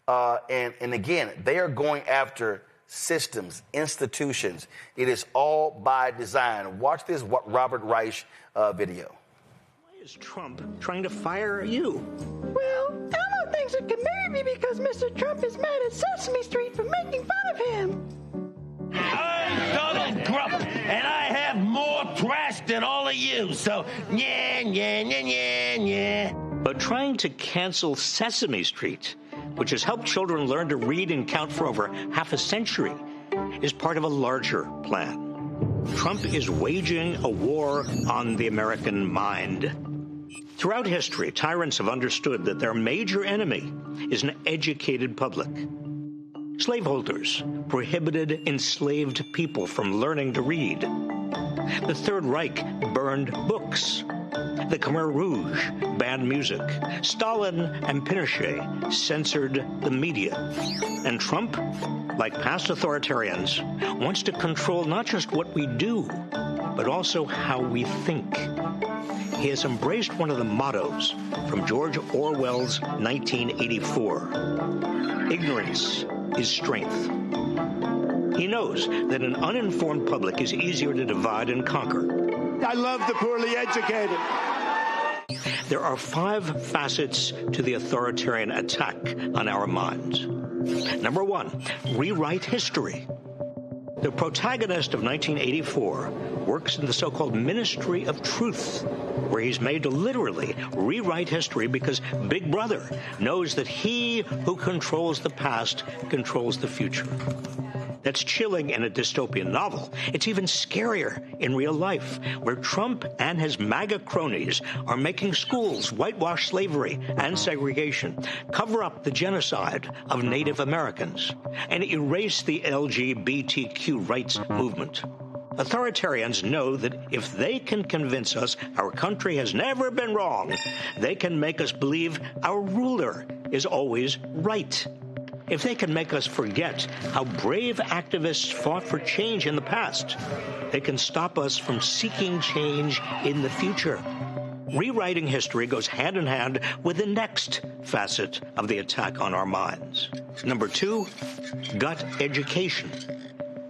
S2: And again, they are going after systems, institutions. It is all by design. Watch this Robert Reich video.
S17: Why is Trump trying to fire you?
S18: Well, Elmo thinks it can marry me because Mr. Trump is mad at Sesame Street for making fun of him.
S19: I'm Donald Trump, and I have more trash than all of you, so yeah.
S17: But trying to cancel Sesame Street, which has helped children learn to read and count for over half a century, is part of a larger plan. Trump is waging a war on the American mind. Throughout history, tyrants have understood that their major enemy is an educated public. Slaveholders prohibited enslaved people from learning to read. The Third Reich burned books. The Khmer Rouge banned music. Stalin and Pinochet censored the media. And Trump, like past authoritarians, wants to control not just what we do, but also how we think. He has embraced one of the mottos from George Orwell's 1984. Ignorance is strength. He knows that an uninformed public is easier to divide and conquer.
S19: I love the poorly educated.
S17: There are 5 facets to the authoritarian attack on our minds. Number 1, rewrite history. The protagonist of 1984 works in the so-called Ministry of Truth, where he's made to literally rewrite history because Big Brother knows that he who controls the past controls the future. That's chilling in a dystopian novel. It's even scarier in real life, where Trump and his MAGA cronies are making schools whitewash slavery and segregation, cover up the genocide of Native Americans, and erase the LGBTQ rights movement. Authoritarians know that if they can convince us our country has never been wrong, they can make us believe our ruler is always right. If they can make us forget how brave activists fought for change in the past, they can stop us from seeking change in the future. Rewriting history goes hand in hand with the next facet of the attack on our minds. Number 2, gut education.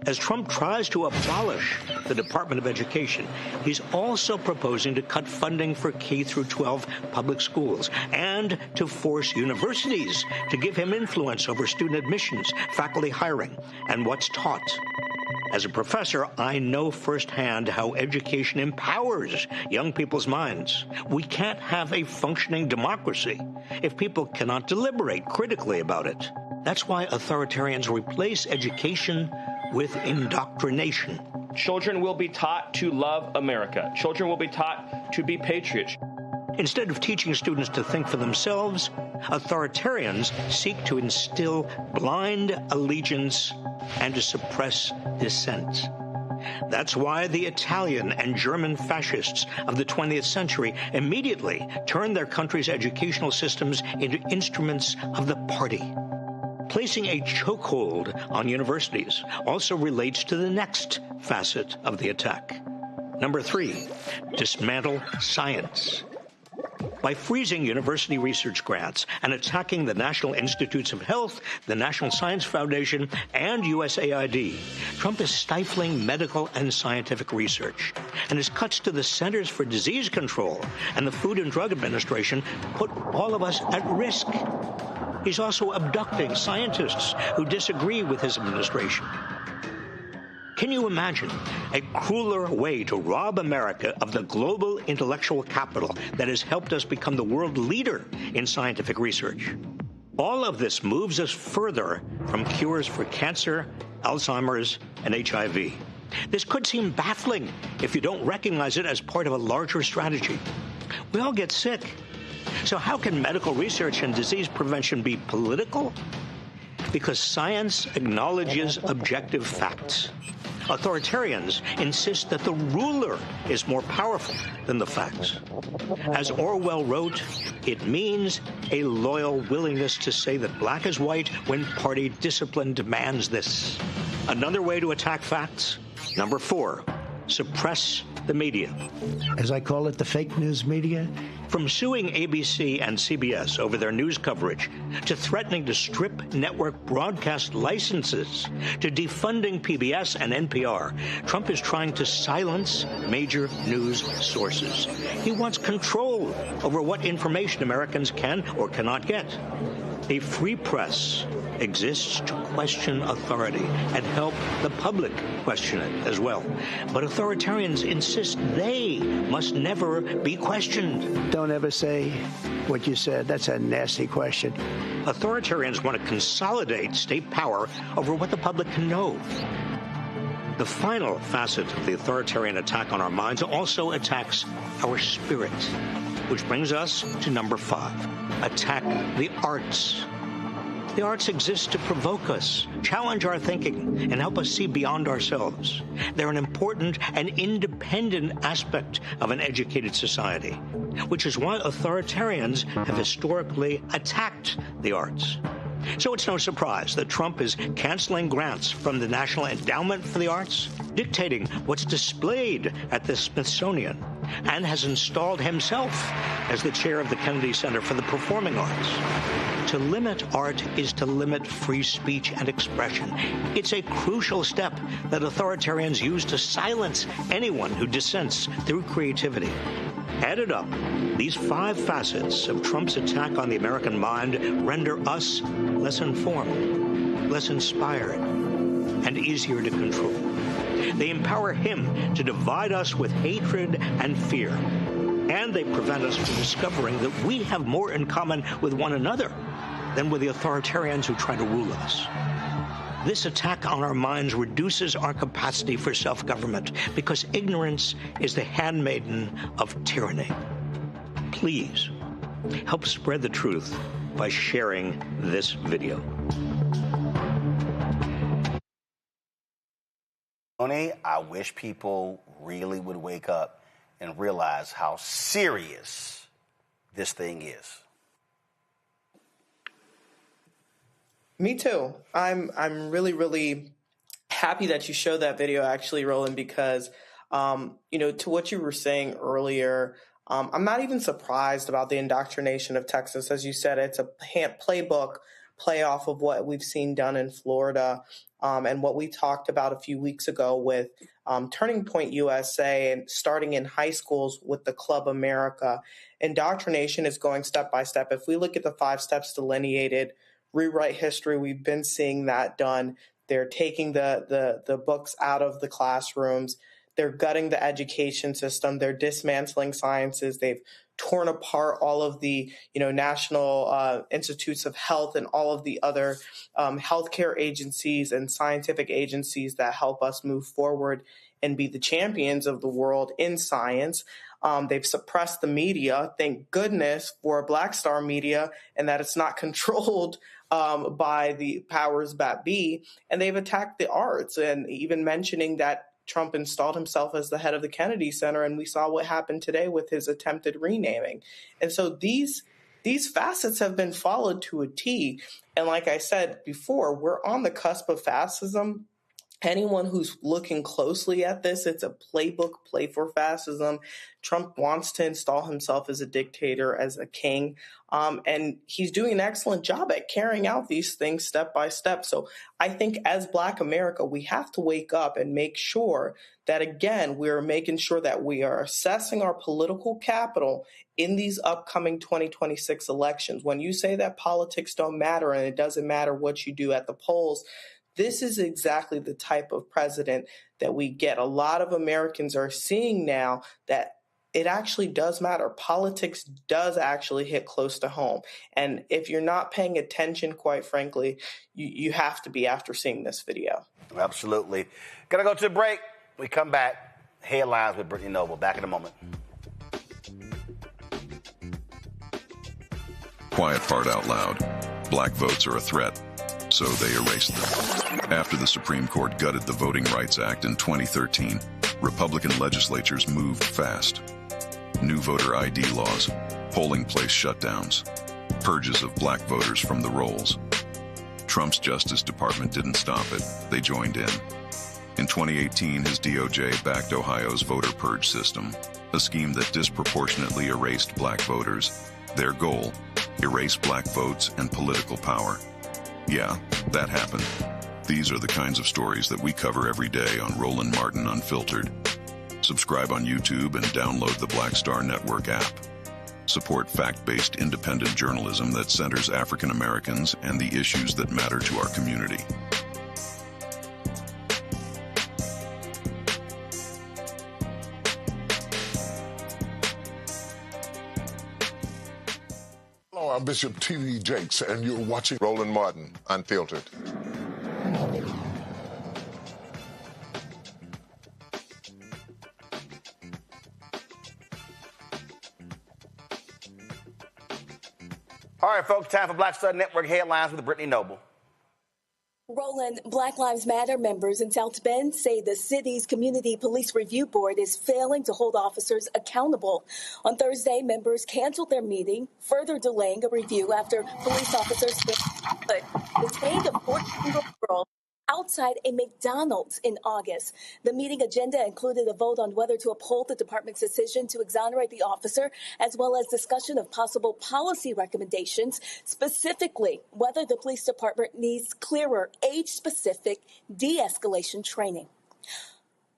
S17: As Trump tries to abolish the Department of Education, he's also proposing to cut funding for K-12 public schools and to force universities to give him influence over student admissions, faculty hiring, and what's taught. As a professor, I know firsthand how education empowers young people's minds. We can't have a functioning democracy if people cannot deliberate critically about it. That's why authoritarians replace education with indoctrination.
S24: Children will be taught to love America. Children will be taught to be patriots.
S17: Instead of teaching students to think for themselves, authoritarians seek to instill blind allegiance and to suppress dissent. That's why the Italian and German fascists of the 20th century immediately turned their country's educational systems into instruments of the party. Placing a chokehold on universities also relates to the next facet of the attack. Number 3, dismantle science. By freezing university research grants and attacking the National Institutes of Health, the National Science Foundation, and USAID, Trump is stifling medical and scientific research. And his cuts to the Centers for Disease Control and the Food and Drug Administration put all of us at risk. He's also abducting scientists who disagree with his administration. Can you imagine a crueler way to rob America of the global intellectual capital that has helped us become the world leader in scientific research? All of this moves us further from cures for cancer, Alzheimer's, and HIV. This could seem baffling if you don't recognize it as part of a larger strategy. We all get sick. So how can medical research and disease prevention be political? Because science acknowledges objective facts. Authoritarians insist that the ruler is more powerful than the facts. As Orwell wrote, it means a loyal willingness to say that black is white when party discipline demands this. Another way to attack facts, number 4, suppress the media.
S1: As I call it, the fake news media.
S17: From suing ABC and CBS over their news coverage, to threatening to strip network broadcast licenses, to defunding PBS and NPR, Trump is trying to silence major news sources. He wants control over what information Americans can or cannot get. A free press exists to question authority and help the public question it as well. But authoritarians insist they must never be questioned.
S1: Don't ever say what you said. That's a nasty question.
S17: Authoritarians want to consolidate state power over what the public can know. The final facet of the authoritarian attack on our minds also attacks our spirit, which brings us to number 5. Attack the arts. The arts exist to provoke us, challenge our thinking, and help us see beyond ourselves. They're an important and independent aspect of an educated society, which is why authoritarians have historically attacked the arts. So it's no surprise that Trump is canceling grants from the National Endowment for the Arts, dictating what's displayed at the Smithsonian, and has installed himself as the chair of the Kennedy Center for the Performing Arts. To limit art is to limit free speech and expression. It's a crucial step that authoritarians use to silence anyone who dissents through creativity. Added up, these 5 facets of Trump's attack on the American mind render us less informed, less inspired, and easier to control. They empower him to divide us with hatred and fear, and they prevent us from discovering that we have more in common with one another than with the authoritarians who try to rule us. This attack on our minds reduces our capacity for self-government because ignorance is the handmaiden of tyranny. Please help spread the truth by sharing this video.
S2: Tony, I wish people really would wake up and realize how serious this thing is.
S11: Me too. I'm really, really happy that you showed that video, actually, Roland, because, to what you were saying earlier, I'm not even surprised about the indoctrination of Texas. As you said, it's a playbook, play off of what we've seen done in Florida, and what we talked about a few weeks ago with Turning Point USA and starting in high schools with the Club America. Indoctrination is going step by step. If we look at the 5 steps delineated, rewrite history, we've been seeing that done. They're taking the books out of the classrooms. They're gutting the education system. They're dismantling sciences. They've torn apart all of the, national institutes of health and all of the other healthcare agencies and scientific agencies that help us move forward and be the champions of the world in science. They've suppressed the media. Thank goodness for Black Star media and that it's not controlled by the powers that be. And they've attacked the arts, and even mentioning that Trump installed himself as the head of the Kennedy Center, and we saw what happened today with his attempted renaming. And so these facets have been followed to a T. And like I said before, we're on the cusp of fascism. Anyone who's looking closely at this, it's a playbook, play for fascism. Trump wants to install himself as a dictator, as a king, and he's doing an excellent job at carrying out these things step by step. So I think as Black America, we have to wake up and make sure that, again, we're making sure that we are assessing our political capital in these upcoming 2026 elections. When you say that politics don't matter and it doesn't matter what you do at the polls, this is exactly the type of president that we get. A lot of Americans are seeing now that it actually does matter. Politics does actually hit close to home. And if you're not paying attention, quite frankly, you have to be after seeing this video.
S2: Absolutely. Gonna go to a break. We come back. Headlines with Brittany Noble. Back in a moment.
S8: Quiet part out loud. Black votes are a threat, so they erased them. After the Supreme Court gutted the Voting Rights Act in 2013, Republican legislatures moved fast. New voter ID laws, polling place shutdowns, purges of black voters from the rolls. Trump's Justice Department didn't stop it. They joined in. In 2018, his DOJ backed Ohio's voter purge system, a scheme that disproportionately erased black voters. Their goal, erase black votes and political power. Yeah, that happened. These are the kinds of stories that we cover every day on Roland Martin Unfiltered. Subscribe on YouTube and download the Black Star Network app. Support fact-based independent journalism that centers African Americans and the issues that matter to our community.
S6: Hello, I'm Bishop T.D. Jakes, and you're watching Roland Martin Unfiltered.
S2: All right, folks, time for Black Star Network headlines with Brittany Noble.
S20: Roland, Black Lives Matter members in South Bend say the city's Community Police Review Board is failing to hold officers accountable. On Thursday, members canceled their meeting, further delaying a review after police officers detained a 14-year-old girl outside a McDonald's in August. The meeting agenda included a vote on whether to uphold the department's decision to exonerate the officer, as well as discussion of possible policy recommendations, specifically whether the police department needs clearer age-specific de-escalation training.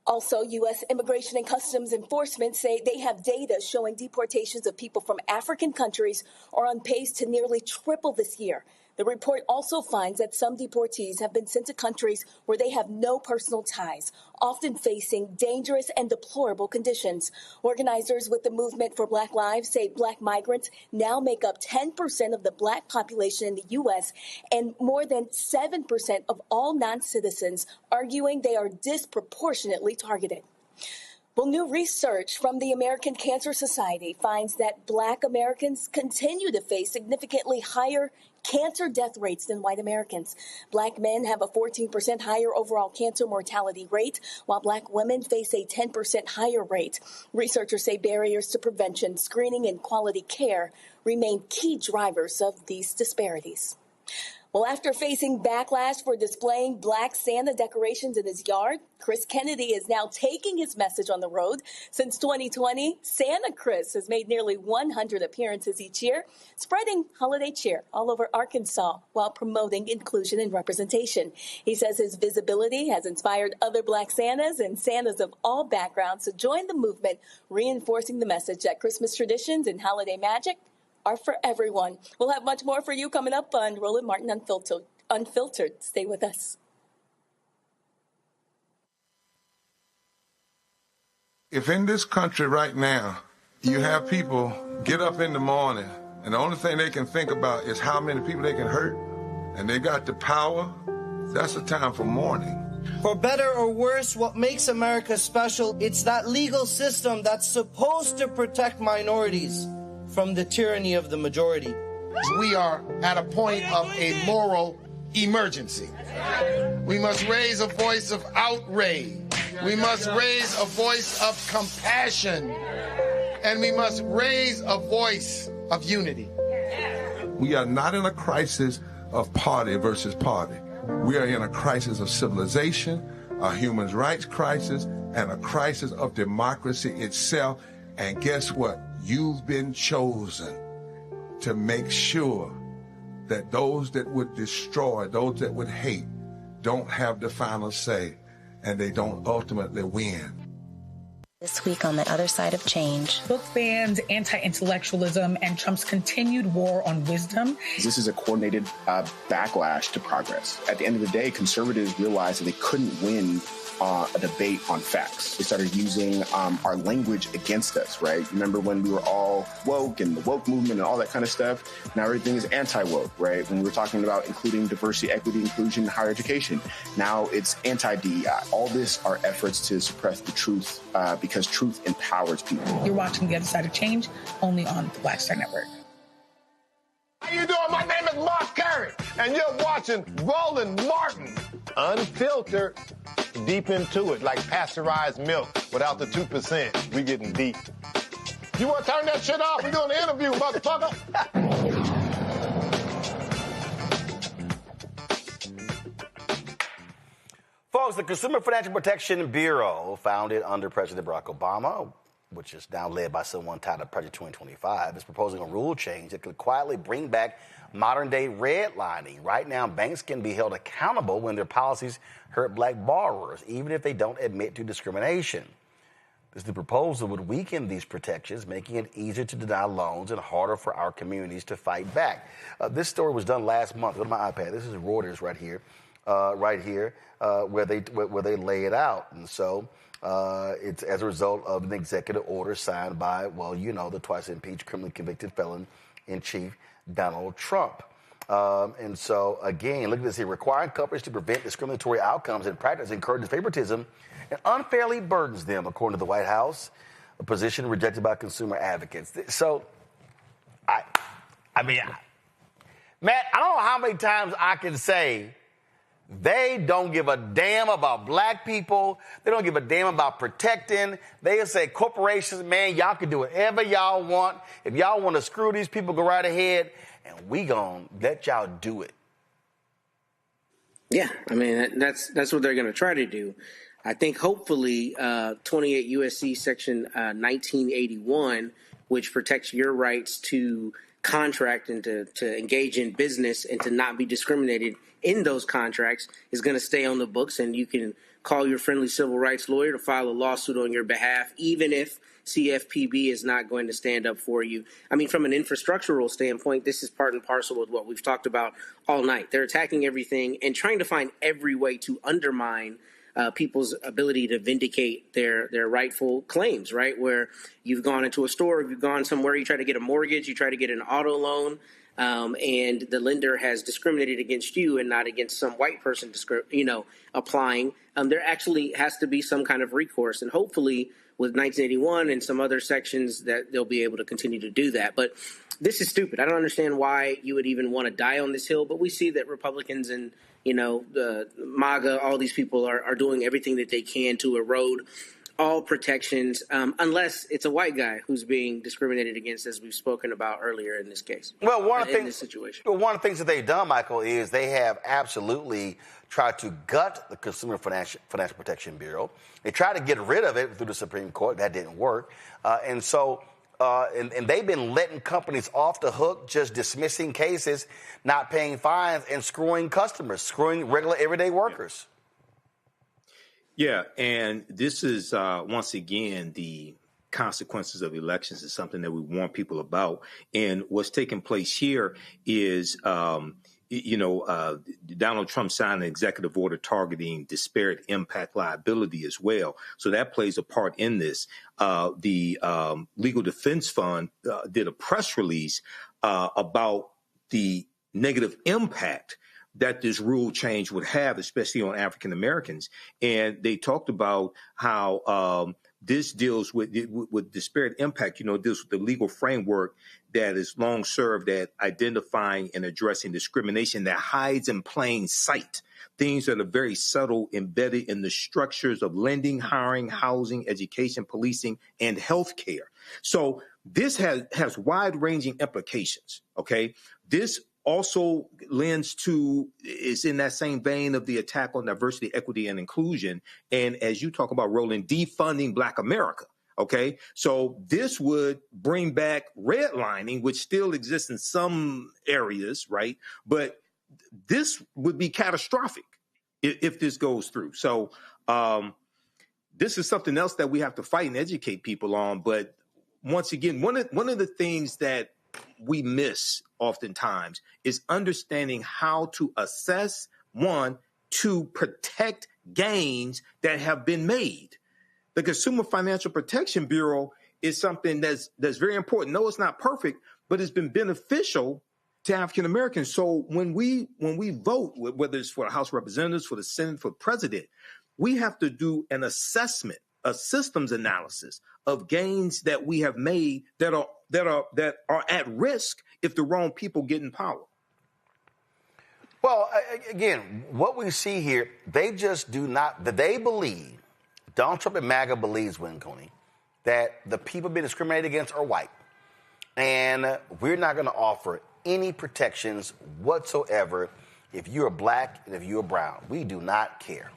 S20: Also, U.S. Immigration and Customs Enforcement say they have data showing deportations of people from African countries are on pace to nearly triple this year. The report also finds that some deportees have been sent to countries where they have no personal ties, often facing dangerous and deplorable conditions. Organizers with the Movement for Black Lives say black migrants now make up 10% of the black population in the U.S. and more than 7% of all non-citizens, arguing they are disproportionately targeted. Well, new research from the American Cancer Society finds that black Americans continue to face significantly higher cancer death rates than white Americans. Black men have a 14% higher overall cancer mortality rate, while black women face a 10% higher rate. Researchers say barriers to prevention, screening, and quality care remain key drivers of these disparities. Well, after facing backlash for displaying black Santa decorations in his yard, Chris Kennedy is now taking his message on the road. Since 2020, Santa Chris has made nearly 100 appearances each year, spreading holiday cheer all over Arkansas while promoting inclusion and representation. He says his visibility has inspired other black Santas and Santas of all backgrounds to join the movement, reinforcing the message that Christmas traditions and holiday magic are for everyone. We'll have much more for you coming up on Roland Martin Unfiltered. Stay with us.
S23: If in this country right now, you have people get up in the morning and the only thing they can think about is how many people they can hurt, and they got the power, that's a time for mourning.
S21: For better or worse, what makes America special, it's that legal system that's supposed to protect minorities from the tyranny of the majority.
S23: We are at a point of a moral emergency. We must raise a voice of outrage. We must raise a voice of compassion. And we must raise a voice of unity. We are not in a crisis of party versus party. We are in a crisis of civilization, a human rights crisis, and a crisis of democracy itself. And guess what? You've been chosen to make sure that those that would destroy, those that would hate, don't have the final say, and they don't ultimately win.
S22: This week on The Other Side of Change.
S25: Book bans, anti-intellectualism, and Trump's continued war on wisdom.
S26: This is a coordinated backlash to progress. At the end of the day, conservatives realized that they couldn't win a debate on facts. They started using our language against us, right? Remember when we were all woke and the woke movement and all that kind of stuff? Now everything is anti-woke, right? When we were talking about including diversity, equity, inclusion, and higher education, now it's anti-DEI. All this are efforts to suppress the truth because truth empowers people.
S25: You're watching The Other Side of Change, only on the Black Star Network.
S23: How you doing? My name is Mark Carey, and you're watching Roland Martin Unfiltered. Deep into it, like pasteurized milk without the 2%. We getting deep. You want to turn that shit off? We're doing an interview, motherfucker.
S2: Folks, folks, the Consumer Financial Protection Bureau, founded under President Barack Obama, which is now led by someone tied to Project 2025, is proposing a rule change that could quietly bring back modern-day redlining. Right now, banks can be held accountable when their policies hurt black borrowers, even if they don't admit to discrimination. This new proposal would weaken these protections, making it easier to deny loans and harder for our communities to fight back. This story was done last month. Go to my iPad. This is Reuters right here, where they lay it out. And so it's as a result of an executive order signed by, the twice impeached criminally convicted felon in chief, Donald Trump. And so, again, look at this here. Requiring companies to prevent discriminatory outcomes in practice encourages favoritism and unfairly burdens them, according to the White House, a position rejected by consumer advocates. So, Matt, I don't know how many times I can say they don't give a damn about black people. They don't give a damn about protecting. They say corporations, man, y'all can do whatever y'all want. If y'all want to screw these people, go right ahead, and we gonna let y'all do it.
S14: Yeah, that's what they're going to try to do. I think hopefully 28 U.S.C. Section 1981, which protects your rights to contract and to engage in business and to not be discriminated in those contracts, is going to stay on the books, and you can call your friendly civil rights lawyer to file a lawsuit on your behalf, even if CFPB is not going to stand up for you. From an infrastructural standpoint, this is part and parcel with what we've talked about all night. They're attacking everything and trying to find every way to undermine people's ability to vindicate their rightful claims, right? Where you've gone into a store, you've gone somewhere, you try to get a mortgage, you try to get an auto loan, and the lender has discriminated against you and not against some white person, applying. There actually has to be some kind of recourse, and hopefully with 1981 and some other sections that they'll be able to continue to do that. But this is stupid. I don't understand why you would even want to die on this hill, but we see that Republicans and the MAGA, all these people are doing everything that they can to erode all protections, unless it's a white guy who's being discriminated against, as we've spoken about earlier in this case.
S2: Well, one of the things that they've done, Michael, is they have absolutely tried to gut the Consumer Financial Protection Bureau. They tried to get rid of it through the Supreme Court. That didn't work. And they've been letting companies off the hook, just dismissing cases, not paying fines, and screwing customers, screwing regular everyday workers.
S13: Yeah, and this is, once again, the consequences of elections is something that we warn people about. And what's taking place here is, Donald Trump signed an executive order targeting disparate impact liability as well. So that plays a part in this. The Legal Defense Fund did a press release about the negative impact that this rule change would have, especially on African Americans. And they talked about how this deals with disparate impact, deals with the legal framework that is long served at identifying and addressing discrimination that hides in plain sight, things that are very subtle, embedded in the structures of lending, hiring, housing, education, policing, and healthcare. So this has wide-ranging implications, okay? This also is in that same vein of the attack on diversity, equity, and inclusion. And as you talk about, Roland, defunding Black America. Okay, so this would bring back redlining, which still exists in some areas, right? But this would be catastrophic if this goes through. So this is something else that we have to fight and educate people on. But once again, one of the things that we miss oftentimes is understanding how to assess, to protect gains that have been made. The Consumer Financial Protection Bureau is something that's very important. No, it's not perfect, but it's been beneficial to African Americans. So when we vote, whether it's for the House of Representatives, for the Senate, for the president, we have to do an assessment, a systems analysis of gains that we have made that are at risk if the wrong people get in power.
S2: Well, again, what we see here, they just do not, they believe, Donald Trump and MAGA believes, Winconi, that the people being discriminated against are white. And we're not going to offer any protections whatsoever if you're black and if you're brown. We do not care.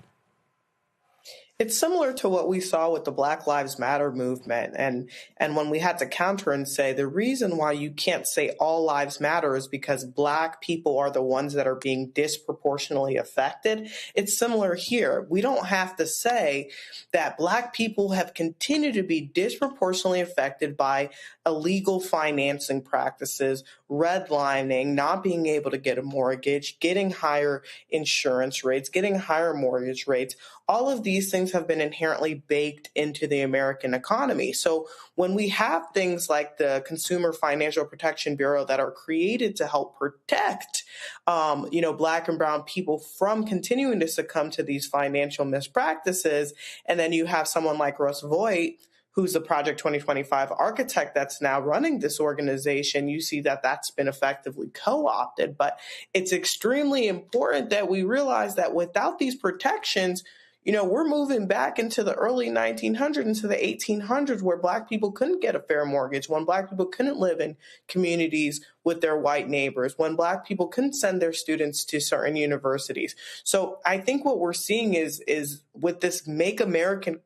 S11: It's similar to what we saw with the Black Lives Matter movement. And when we had to counter and say the reason why you can't say all lives matter is because Black people are the ones that are being disproportionately affected. It's similar here. We don't have to say that Black people have continued to be disproportionately affected by illegal financing practices, redlining, not being able to get a mortgage, getting higher insurance rates, getting higher mortgage rates. All of these things have been inherently baked into the American economy. So when we have things like the Consumer Financial Protection Bureau that are created to help protect, Black and brown people from continuing to succumb to these financial mispractices, and then you have someone like Russ Voigt, who's the Project 2025 architect that's now running this organization, you see that that's been effectively co-opted. But it's extremely important that we realize that without these protections, we're moving back into the early 1900s, into the 1800s, where Black people couldn't get a fair mortgage, when Black people couldn't live in communities with their white neighbors, when Black people couldn't send their students to certain universities. So I think what we're seeing is with this Make America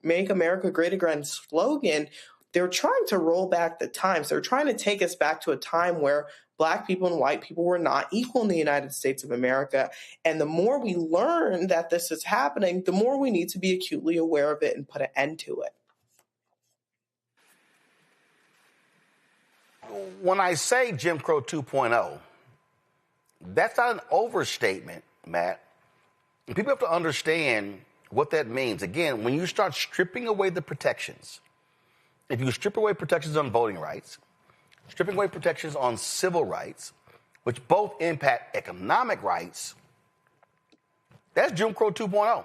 S11: Great Again slogan, they're trying to roll back the times. They're trying to take us back to a time where Black people and white people were not equal in the United States of America. And the more we learn that this is happening, the more we need to be acutely aware of it and put an end to it.
S2: When I say Jim Crow 2.0, that's not an overstatement, Matt. People have to understand what that means. Again, when you start stripping away the protections, if you strip away protections on voting rights, stripping away protections on civil rights, which both impact economic rights, that's Jim Crow 2.0.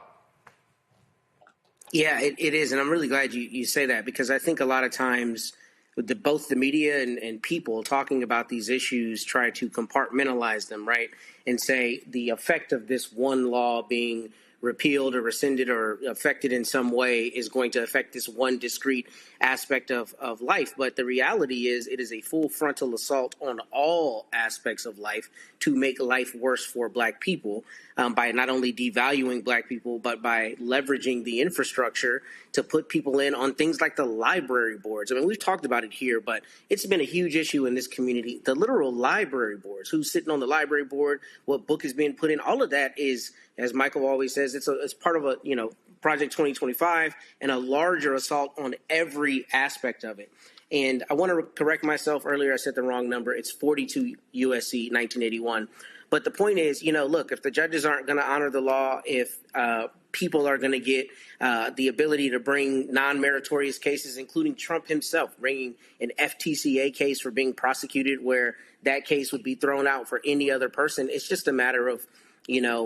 S14: Yeah, it is. And I'm really glad you say that, because I think a lot of times both the media and people talking about these issues try to compartmentalize them, right? And say the effect of this one law being repealed or rescinded or affected in some way is going to affect this one discrete aspect of life. But the reality is it is a full frontal assault on all aspects of life to make life worse for Black people by not only devaluing Black people, but by leveraging the infrastructure to put people in on things like the library boards. I mean, we've talked about it here, but it's been a huge issue in this community. The literal library boards, who's sitting on the library board, what book is being put in, all of that is, as Michael always says, it's part of a, Project 2025 and a larger assault on every aspect of it. And I want to correct myself earlier. I said the wrong number. It's 42 USC 1981. But the point is, look, if the judges aren't going to honor the law, if people are going to get the ability to bring non-meritorious cases, including Trump himself bringing an FTCA case for being prosecuted where that case would be thrown out for any other person, it's just a matter of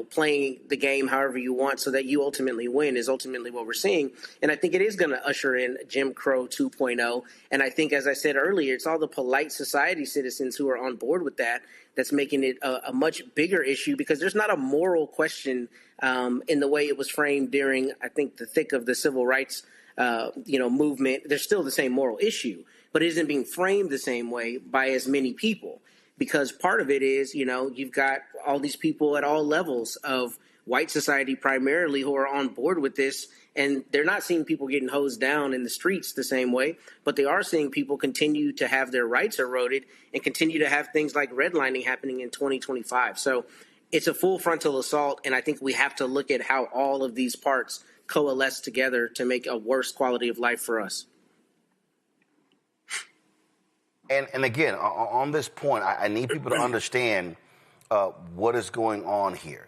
S14: playing the game however you want so that you ultimately win is ultimately what we're seeing. And I think it is going to usher in Jim Crow 2.0. And I think, as I said earlier, it's all the polite society citizens who are on board with that that's making it a much bigger issue, because there's not a moral question in the way it was framed during, I think, the thick of the civil rights movement. There's still the same moral issue, but it isn't being framed the same way by as many people. Because part of it is, you've got all these people at all levels of white society primarily who are on board with this, and they're not seeing people getting hosed down in the streets the same way, but they are seeing people continue to have their rights eroded and continue to have things like redlining happening in 2025. So it's a full frontal assault, and I think we have to look at how all of these parts coalesce together to make a worse quality of life for us.
S2: And again, on this point, I need people to understand what is going on here.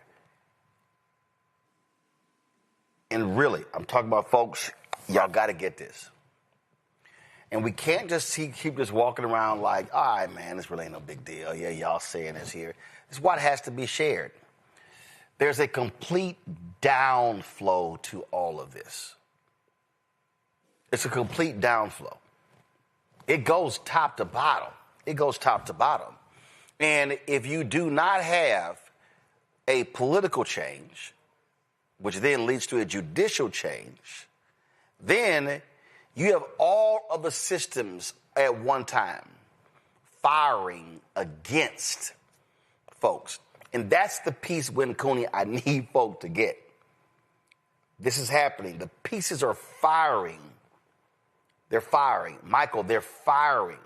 S2: And really, I'm talking about folks, y'all got to get this. And we can't just keep just walking around like, all right, man, this really ain't no big deal. Yeah, y'all saying this here. This is what has to be shared. There's a complete downflow to all of this. It's a complete downflow. It goes top to bottom. It goes top to bottom. And if you do not have a political change, which then leads to a judicial change, then you have all of the systems at one time firing against folks. And that's the piece, Cooney, I need folk to get. this is happening. The pieces are firing. They're firing. Michael, they're firing.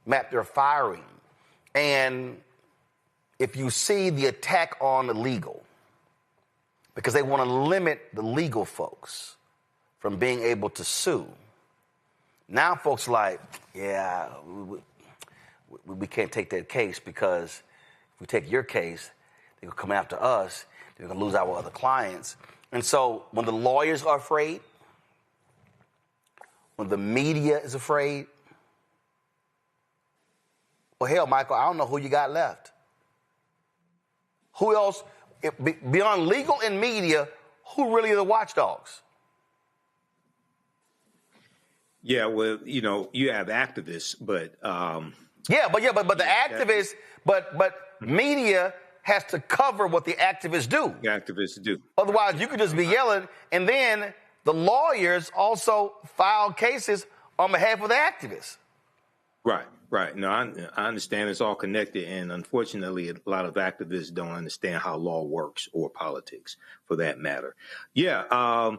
S2: Matt, they're firing. And if you see the attack on the legal, because they want to limit the legal folks from being able to sue, now folks are like, yeah, we can't take that case because if we take your case, they're going to come after us. They're going to lose our other clients. And so when the lawyers are afraid, when the media is afraid, well, hell, Michael, I don't know who you got left. Who else, beyond legal and media, who really are the watchdogs?
S13: Yeah, well, you have activists, but
S2: the activists, but media has to cover what the activists do.
S13: The activists do.
S2: Otherwise, you could just be yelling, and then the lawyers also file cases on behalf of the activists.
S13: Right. No, I understand it's all connected, and unfortunately, a lot of activists don't understand how law works or politics, for that matter. Yeah,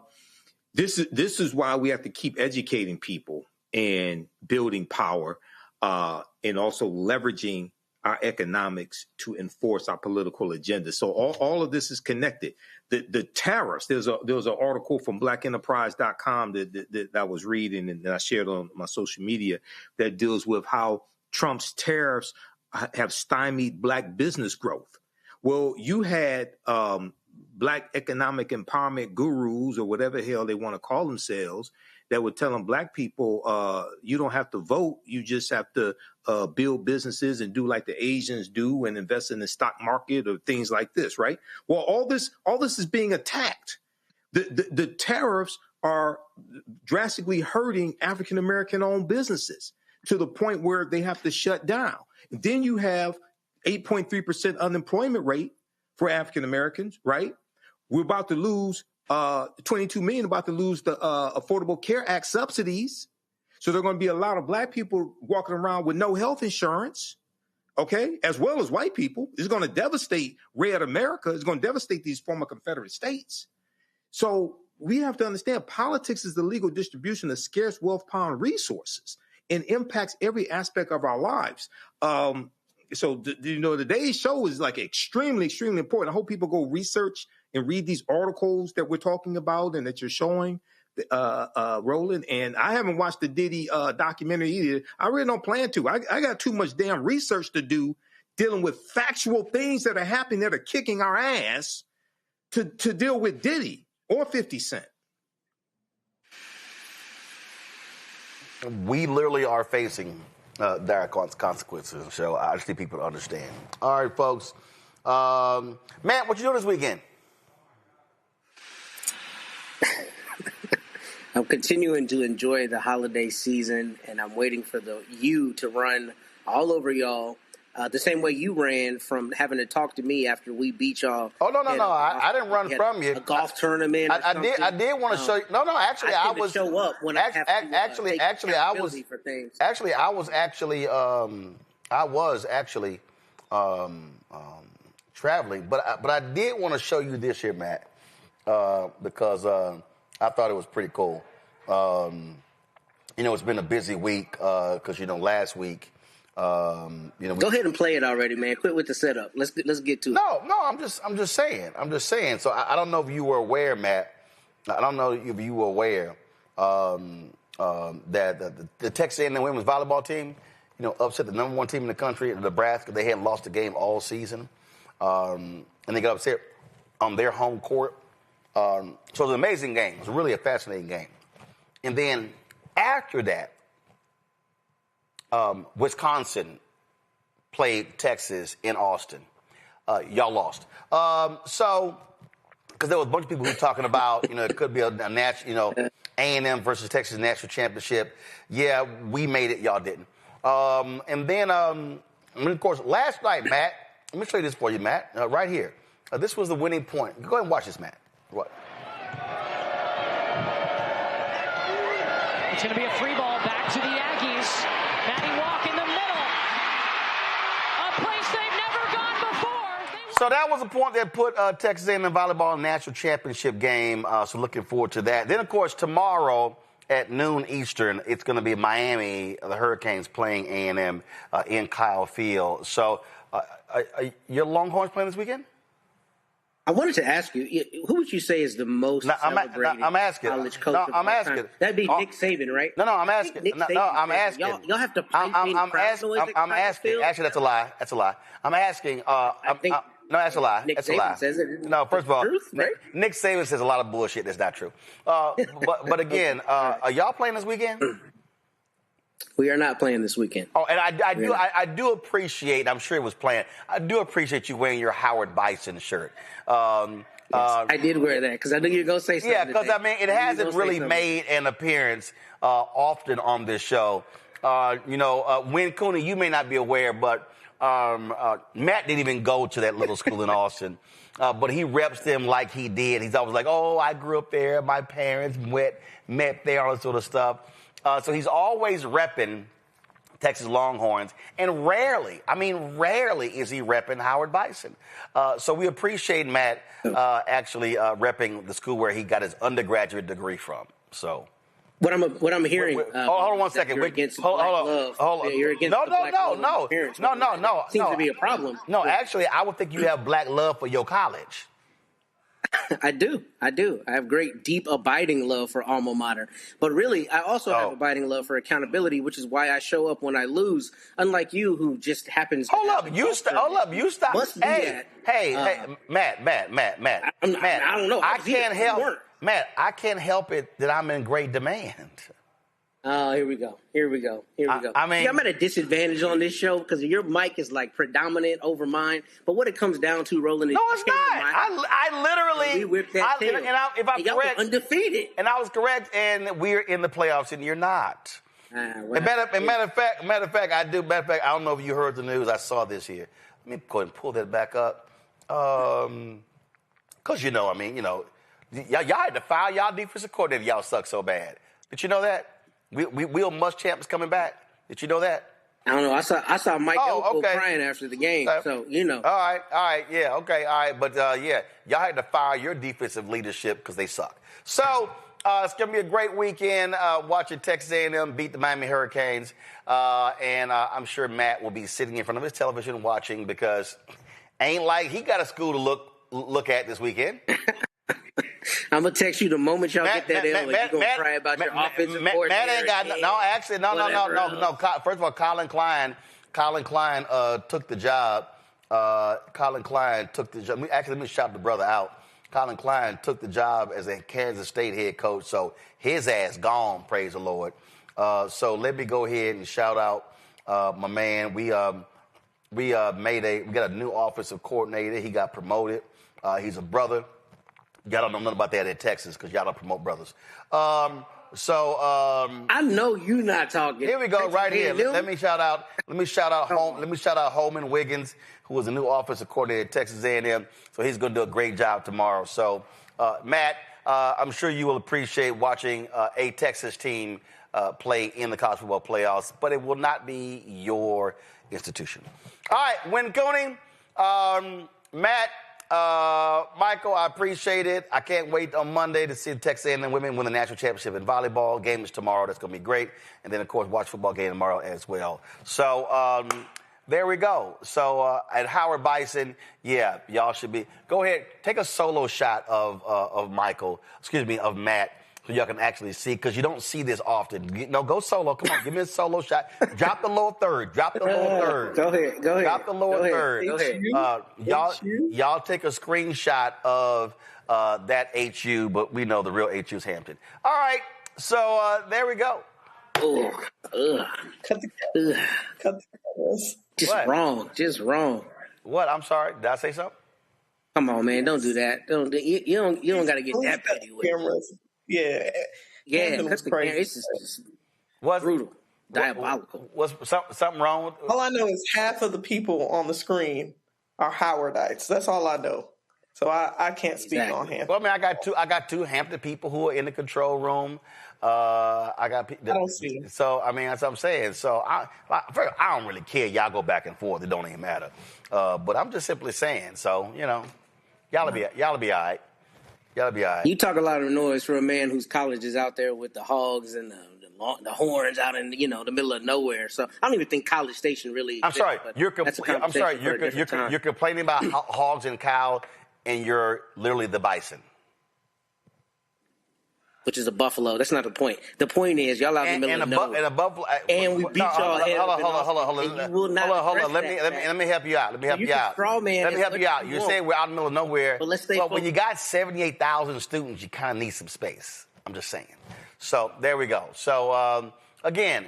S13: this is why we have to keep educating people and building power, and also leveraging our economics to enforce our political agenda. So all of this is connected. The tariffs. There was an article from blackenterprise.com that I was reading and that I shared on my social media that deals with how Trump's tariffs have stymied black business growth. Well, you had black economic empowerment gurus or whatever the hell they want to call themselves that were telling black people, you don't have to vote. You just have to build businesses and do like the Asians do and invest in the stock market or things like this, right? Well, all this is being attacked. The tariffs are drastically hurting African-American owned businesses to the point where they have to shut down. Then you have 8.3% unemployment rate for African-Americans, right? We're about to lose 22 million, about to lose the Affordable Care Act subsidies. So there are going to be a lot of black people walking around with no health insurance, okay, as well as white people. It's going to devastate red America. It's going to devastate these former Confederate states. So we have to understand politics is the legal distribution of scarce wealth-bound resources and impacts every aspect of our lives. So today's show is like extremely, extremely important. I hope people go research and read these articles that we're talking about and that you're showing, Roland. And I haven't watched the Diddy documentary either. I really don't plan to. I got too much damn research to do dealing with factual things that are happening that are kicking our ass to deal with Diddy or 50 Cent.
S2: We literally are facing dire consequences, so I just need people to understand. All right, folks. Matt, what you doing this weekend?
S14: I'm continuing to enjoy the holiday season, and I'm waiting for you to run all over y'all the same way you ran from having to talk to me after we beat y'all.
S2: Oh, no. I didn't run from you.
S14: A golf tournament or something.
S2: I did want to show you. No, actually, I was.
S14: show up when I have to
S2: I was
S14: for things.
S2: Actually, I was actually traveling. But I did want to show you this here, Matt, because I thought it was pretty cool. It's been a busy week because, last week,
S14: go ahead and play it already, man. Quit with the setup. Let's get to it.
S2: No, I'm just saying. So I don't know if you were aware, Matt. I don't know if you were aware that the Texas A&M women's volleyball team, upset the number one team in the country, Nebraska. They hadn't lost a game all season, and they got upset on their home court. So it was an amazing game. It was really a fascinating game. And then after that, Wisconsin played Texas in Austin. Y'all lost. So, because there was a bunch of people who were talking about, it could be a national, A&M versus Texas national championship. Yeah, we made it. Y'all didn't. And then, of course, last night, Matt, let me show you this for you, Matt, right here. This was the winning point. Go ahead and watch this, Matt. What?
S3: It's going to be a free ball back to the Yankees. Matty Walk in the middle. A place they've never gone before.
S2: So that was the point that put Texas A&M volleyball in the national championship game. So looking forward to that. Then, of course, tomorrow at noon Eastern, it's going to be Miami, the Hurricanes playing A&M in Kyle Field. So your Longhorns playing this weekend?
S14: I wanted to ask you, who would you say is the most celebrated college coach of all time? That'd be Nick Saban, right?
S2: No, I'm asking. I'm asking.
S14: Y'all have to pipe in crowd noise at
S2: I'm
S14: Kyle
S2: asking.
S14: Field?
S2: Actually, that's a lie. That's a lie. I'm asking. No, that's a lie.
S14: Nick
S2: That's a
S14: Saban
S2: lie.
S14: says it.
S2: No, first of all,
S14: Truth, right?
S2: Nick Saban says a lot of bullshit that's not true. But again, are y'all playing this weekend?
S14: We are not playing this weekend.
S2: Oh, and I do appreciate. I'm sure it was planned. I do appreciate you wearing your Howard Bison shirt.
S14: I did wear that because I knew you were going to say something.
S2: Yeah, because it hasn't really made an appearance often on this show. Win Cooney, you may not be aware, but Matt didn't even go to that little school in Austin. But he reps them like he did. He's always like, oh, I grew up there. My parents met there, all that sort of stuff. So he's always repping Texas Longhorns, and rarely is he repping Howard Bison. So we appreciate Matt actually repping the school where he got his undergraduate degree from. So
S14: what I'm hearing.
S2: Hold on 1 second.
S14: You're against hold on. You're against
S2: No.
S14: Seems to be a problem.
S2: No, actually, I would think you have black love for your college.
S14: I do. I have great, deep, abiding love for alma mater. But really, I also have abiding love for accountability, which is why I show up when I lose, unlink you, who just happens to
S2: You stop. Hey, Matt.
S14: I don't know.
S2: I can't help. Matt, I can't help it that I'm in great demand.
S14: Oh, here we go.
S2: I mean,
S14: I'm at a disadvantage on this show because your mic is like predominant over mine. But what it comes down to, Roland, is
S2: no, it's not. I literally.
S14: We whipped that tail.
S2: If I'm correct,
S14: undefeated.
S2: And I was correct, and we're in the playoffs, and you're not. Matter of fact, I do. Matter of fact, I don't know if you heard the news. I saw this here. Let me go ahead and pull that back up. Because y'all had to fire y'all defensive coordinator. Y'all suck so bad. Did you know that? Will Muschamp is coming back. Did you know that?
S14: I don't know. I saw Mike Elko crying after the game, so you know.
S2: All right, yeah, okay, all right. But, y'all had to fire your defensive leadership because they suck. So it's going to be a great weekend watching Texas A&M beat the Miami Hurricanes. And I'm sure Matt will be sitting in front of his television watching because ain't like he got a school to look at this weekend.
S14: I'm going to text you the moment y'all get that in. You're going to cry about your offensive coordinator.
S2: Matt ain't got no. First of all, Colin Klein took the job. Colin Klein took the job. Actually, let me shout the brother out. Colin Klein took the job as a Kansas State head coach, so his ass gone, praise the Lord. So let me go ahead and shout out my man. We got a new offensive coordinator. He got promoted. He's a brother. Y'all don't know nothing about that in Texas because y'all don't promote brothers.
S14: I know you not talking.
S2: Here we go, right here. Let me shout out Holman Wiggins, who was a new offensive coordinator at Texas A&M. So he's going to do a great job tomorrow. So Matt, I'm sure you will appreciate watching a Texas team play in the college football playoffs, but it will not be your institution. All right, Win Cooney, Matt. Michael, I appreciate it. I can't wait on Monday to see the Texas A&M women win the national championship in volleyball. Game is tomorrow. That's going to be great. And then, of course, watch football game tomorrow as well. So there we go. So at Howard Bison, yeah, y'all should be. Go ahead, take a solo shot of Matt. So y'all can actually see, because you don't see this often. No, go solo. Come on, give me a solo shot. Drop the lower third.
S14: Go ahead.
S2: Drop the lower third.
S14: Go ahead.
S2: Y'all take a screenshot of that HU, but we know the real HU's Hampton. All right, so there we go.
S11: Cut the cameras.
S14: Just wrong.
S2: What? I'm sorry. Did I say something?
S14: Come on, man. Don't do that. You don't got to get that petty with it.
S11: Yeah.
S14: Cut the camera. It's just brutal. Diabolical.
S2: Was something wrong with
S11: all I know is half of the people on the screen are Howardites. That's all I know. So I can't speak on Hampton.
S2: Well, I mean, I got two Hampton people who are in the control room. I don't see. So I mean, that's what I'm saying. So I don't really care. Y'all go back and forth. It don't even matter. But I'm just simply saying. So y'all will be all right. Y'all be all right.
S14: You talk a lot of noise for a man whose college is out there with the hogs and the horns out in the middle of nowhere. So I don't even think College Station really.
S2: I'm sorry. You're complaining about hogs and cows, and you're literally the bison.
S14: Which is a buffalo. That's not the point. The point is, y'all out in the middle of nowhere. And we beat y'all head.
S2: Hold on. Let me help you out. Let me help you out. You're saying we're out in the middle of nowhere.
S14: But let's stay
S2: focused. When you got 78,000 students, you kind of need some space. I'm just saying. So there we go. So again,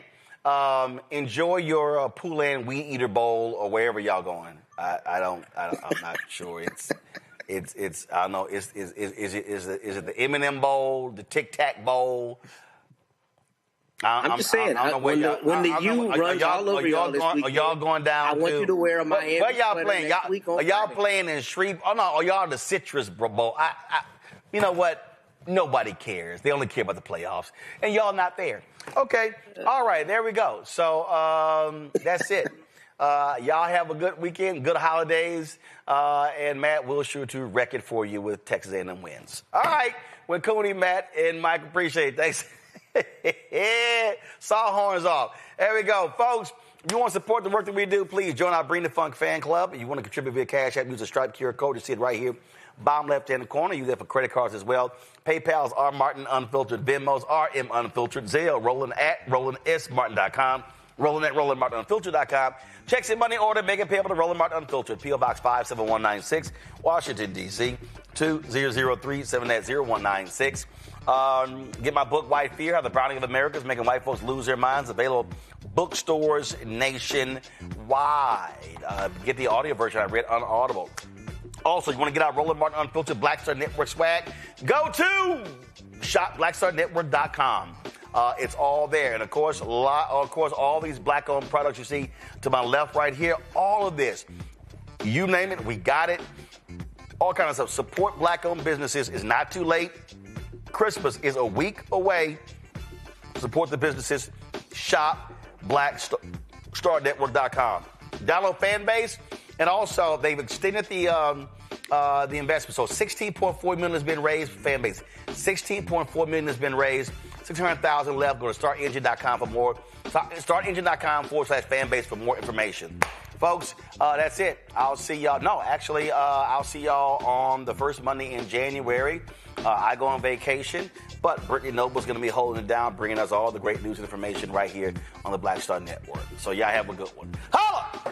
S2: enjoy your Poulan Weed Eater Bowl or wherever y'all going. I'm not sure. It's I don't know. Is it the M&M Bowl, the Tic Tac Bowl?
S14: I'm just saying. When the U runs all over y'all this weekend,
S2: are y'all going down?
S14: I want you to wear a Miami.
S2: Where y'all playing? Are y'all
S14: Friday.
S2: playing in Shreve? Oh no, are y'all the Citrus Bowl? You know what? Nobody cares. They only care about the playoffs, and y'all not there. Okay, all right, there we go. So that's it. Y'all have a good weekend, good holidays, and Matt will sure to wreck it for you with Texas A&M wins. All right, with Cooney, Matt, and Mike, appreciate it. Thanks. Saw horns off. There we go, folks. If you want to support the work that we do, please join our Bring the Funk fan club. If you want to contribute via Cash App, use the Stripe QR code. You see it right here, bottom left-hand corner. Use that for credit cards as well. PayPal's R Martin Unfiltered, Venmo's RM Unfiltered, Zelle, Roland at RolandSMartin.com. Roland at RolandMartinUnfiltered.com. Checks and money order, make it payable to Roland Martin Unfiltered, P.O. Box 57196, Washington, D.C., 20037-0196. Get my book, White Fear, How the Browning of America is Making White Folks Lose Their Minds, available bookstores nationwide. Get the audio version I read on Audible. Also, you want to get our Roland Martin Unfiltered Black Star Network swag? Go to shopblackstarnetwork.com. It's all there. And, of course, all these black-owned products you see to my left right here, all of this, you name it, we got it. All kinds of stuff. Support black-owned businesses. It's not too late. Christmas is a week away. Support the businesses. Shop blackstarnetwork.com. Download Fanbase. And also, they've extended the investment. So $16.4 million has been raised for Fanbase. $16.4 million has been raised. $600,000 left. Go to startengine.com for more. Startengine.com/Fanbase for more information. Folks, that's it. I'll see y'all. No, actually, I'll see y'all on the first Monday in January. I go on vacation, but Brittany Noble's going to be holding it down, bringing us all the great news and information right here on the Black Star Network. So y'all have a good one. Holla!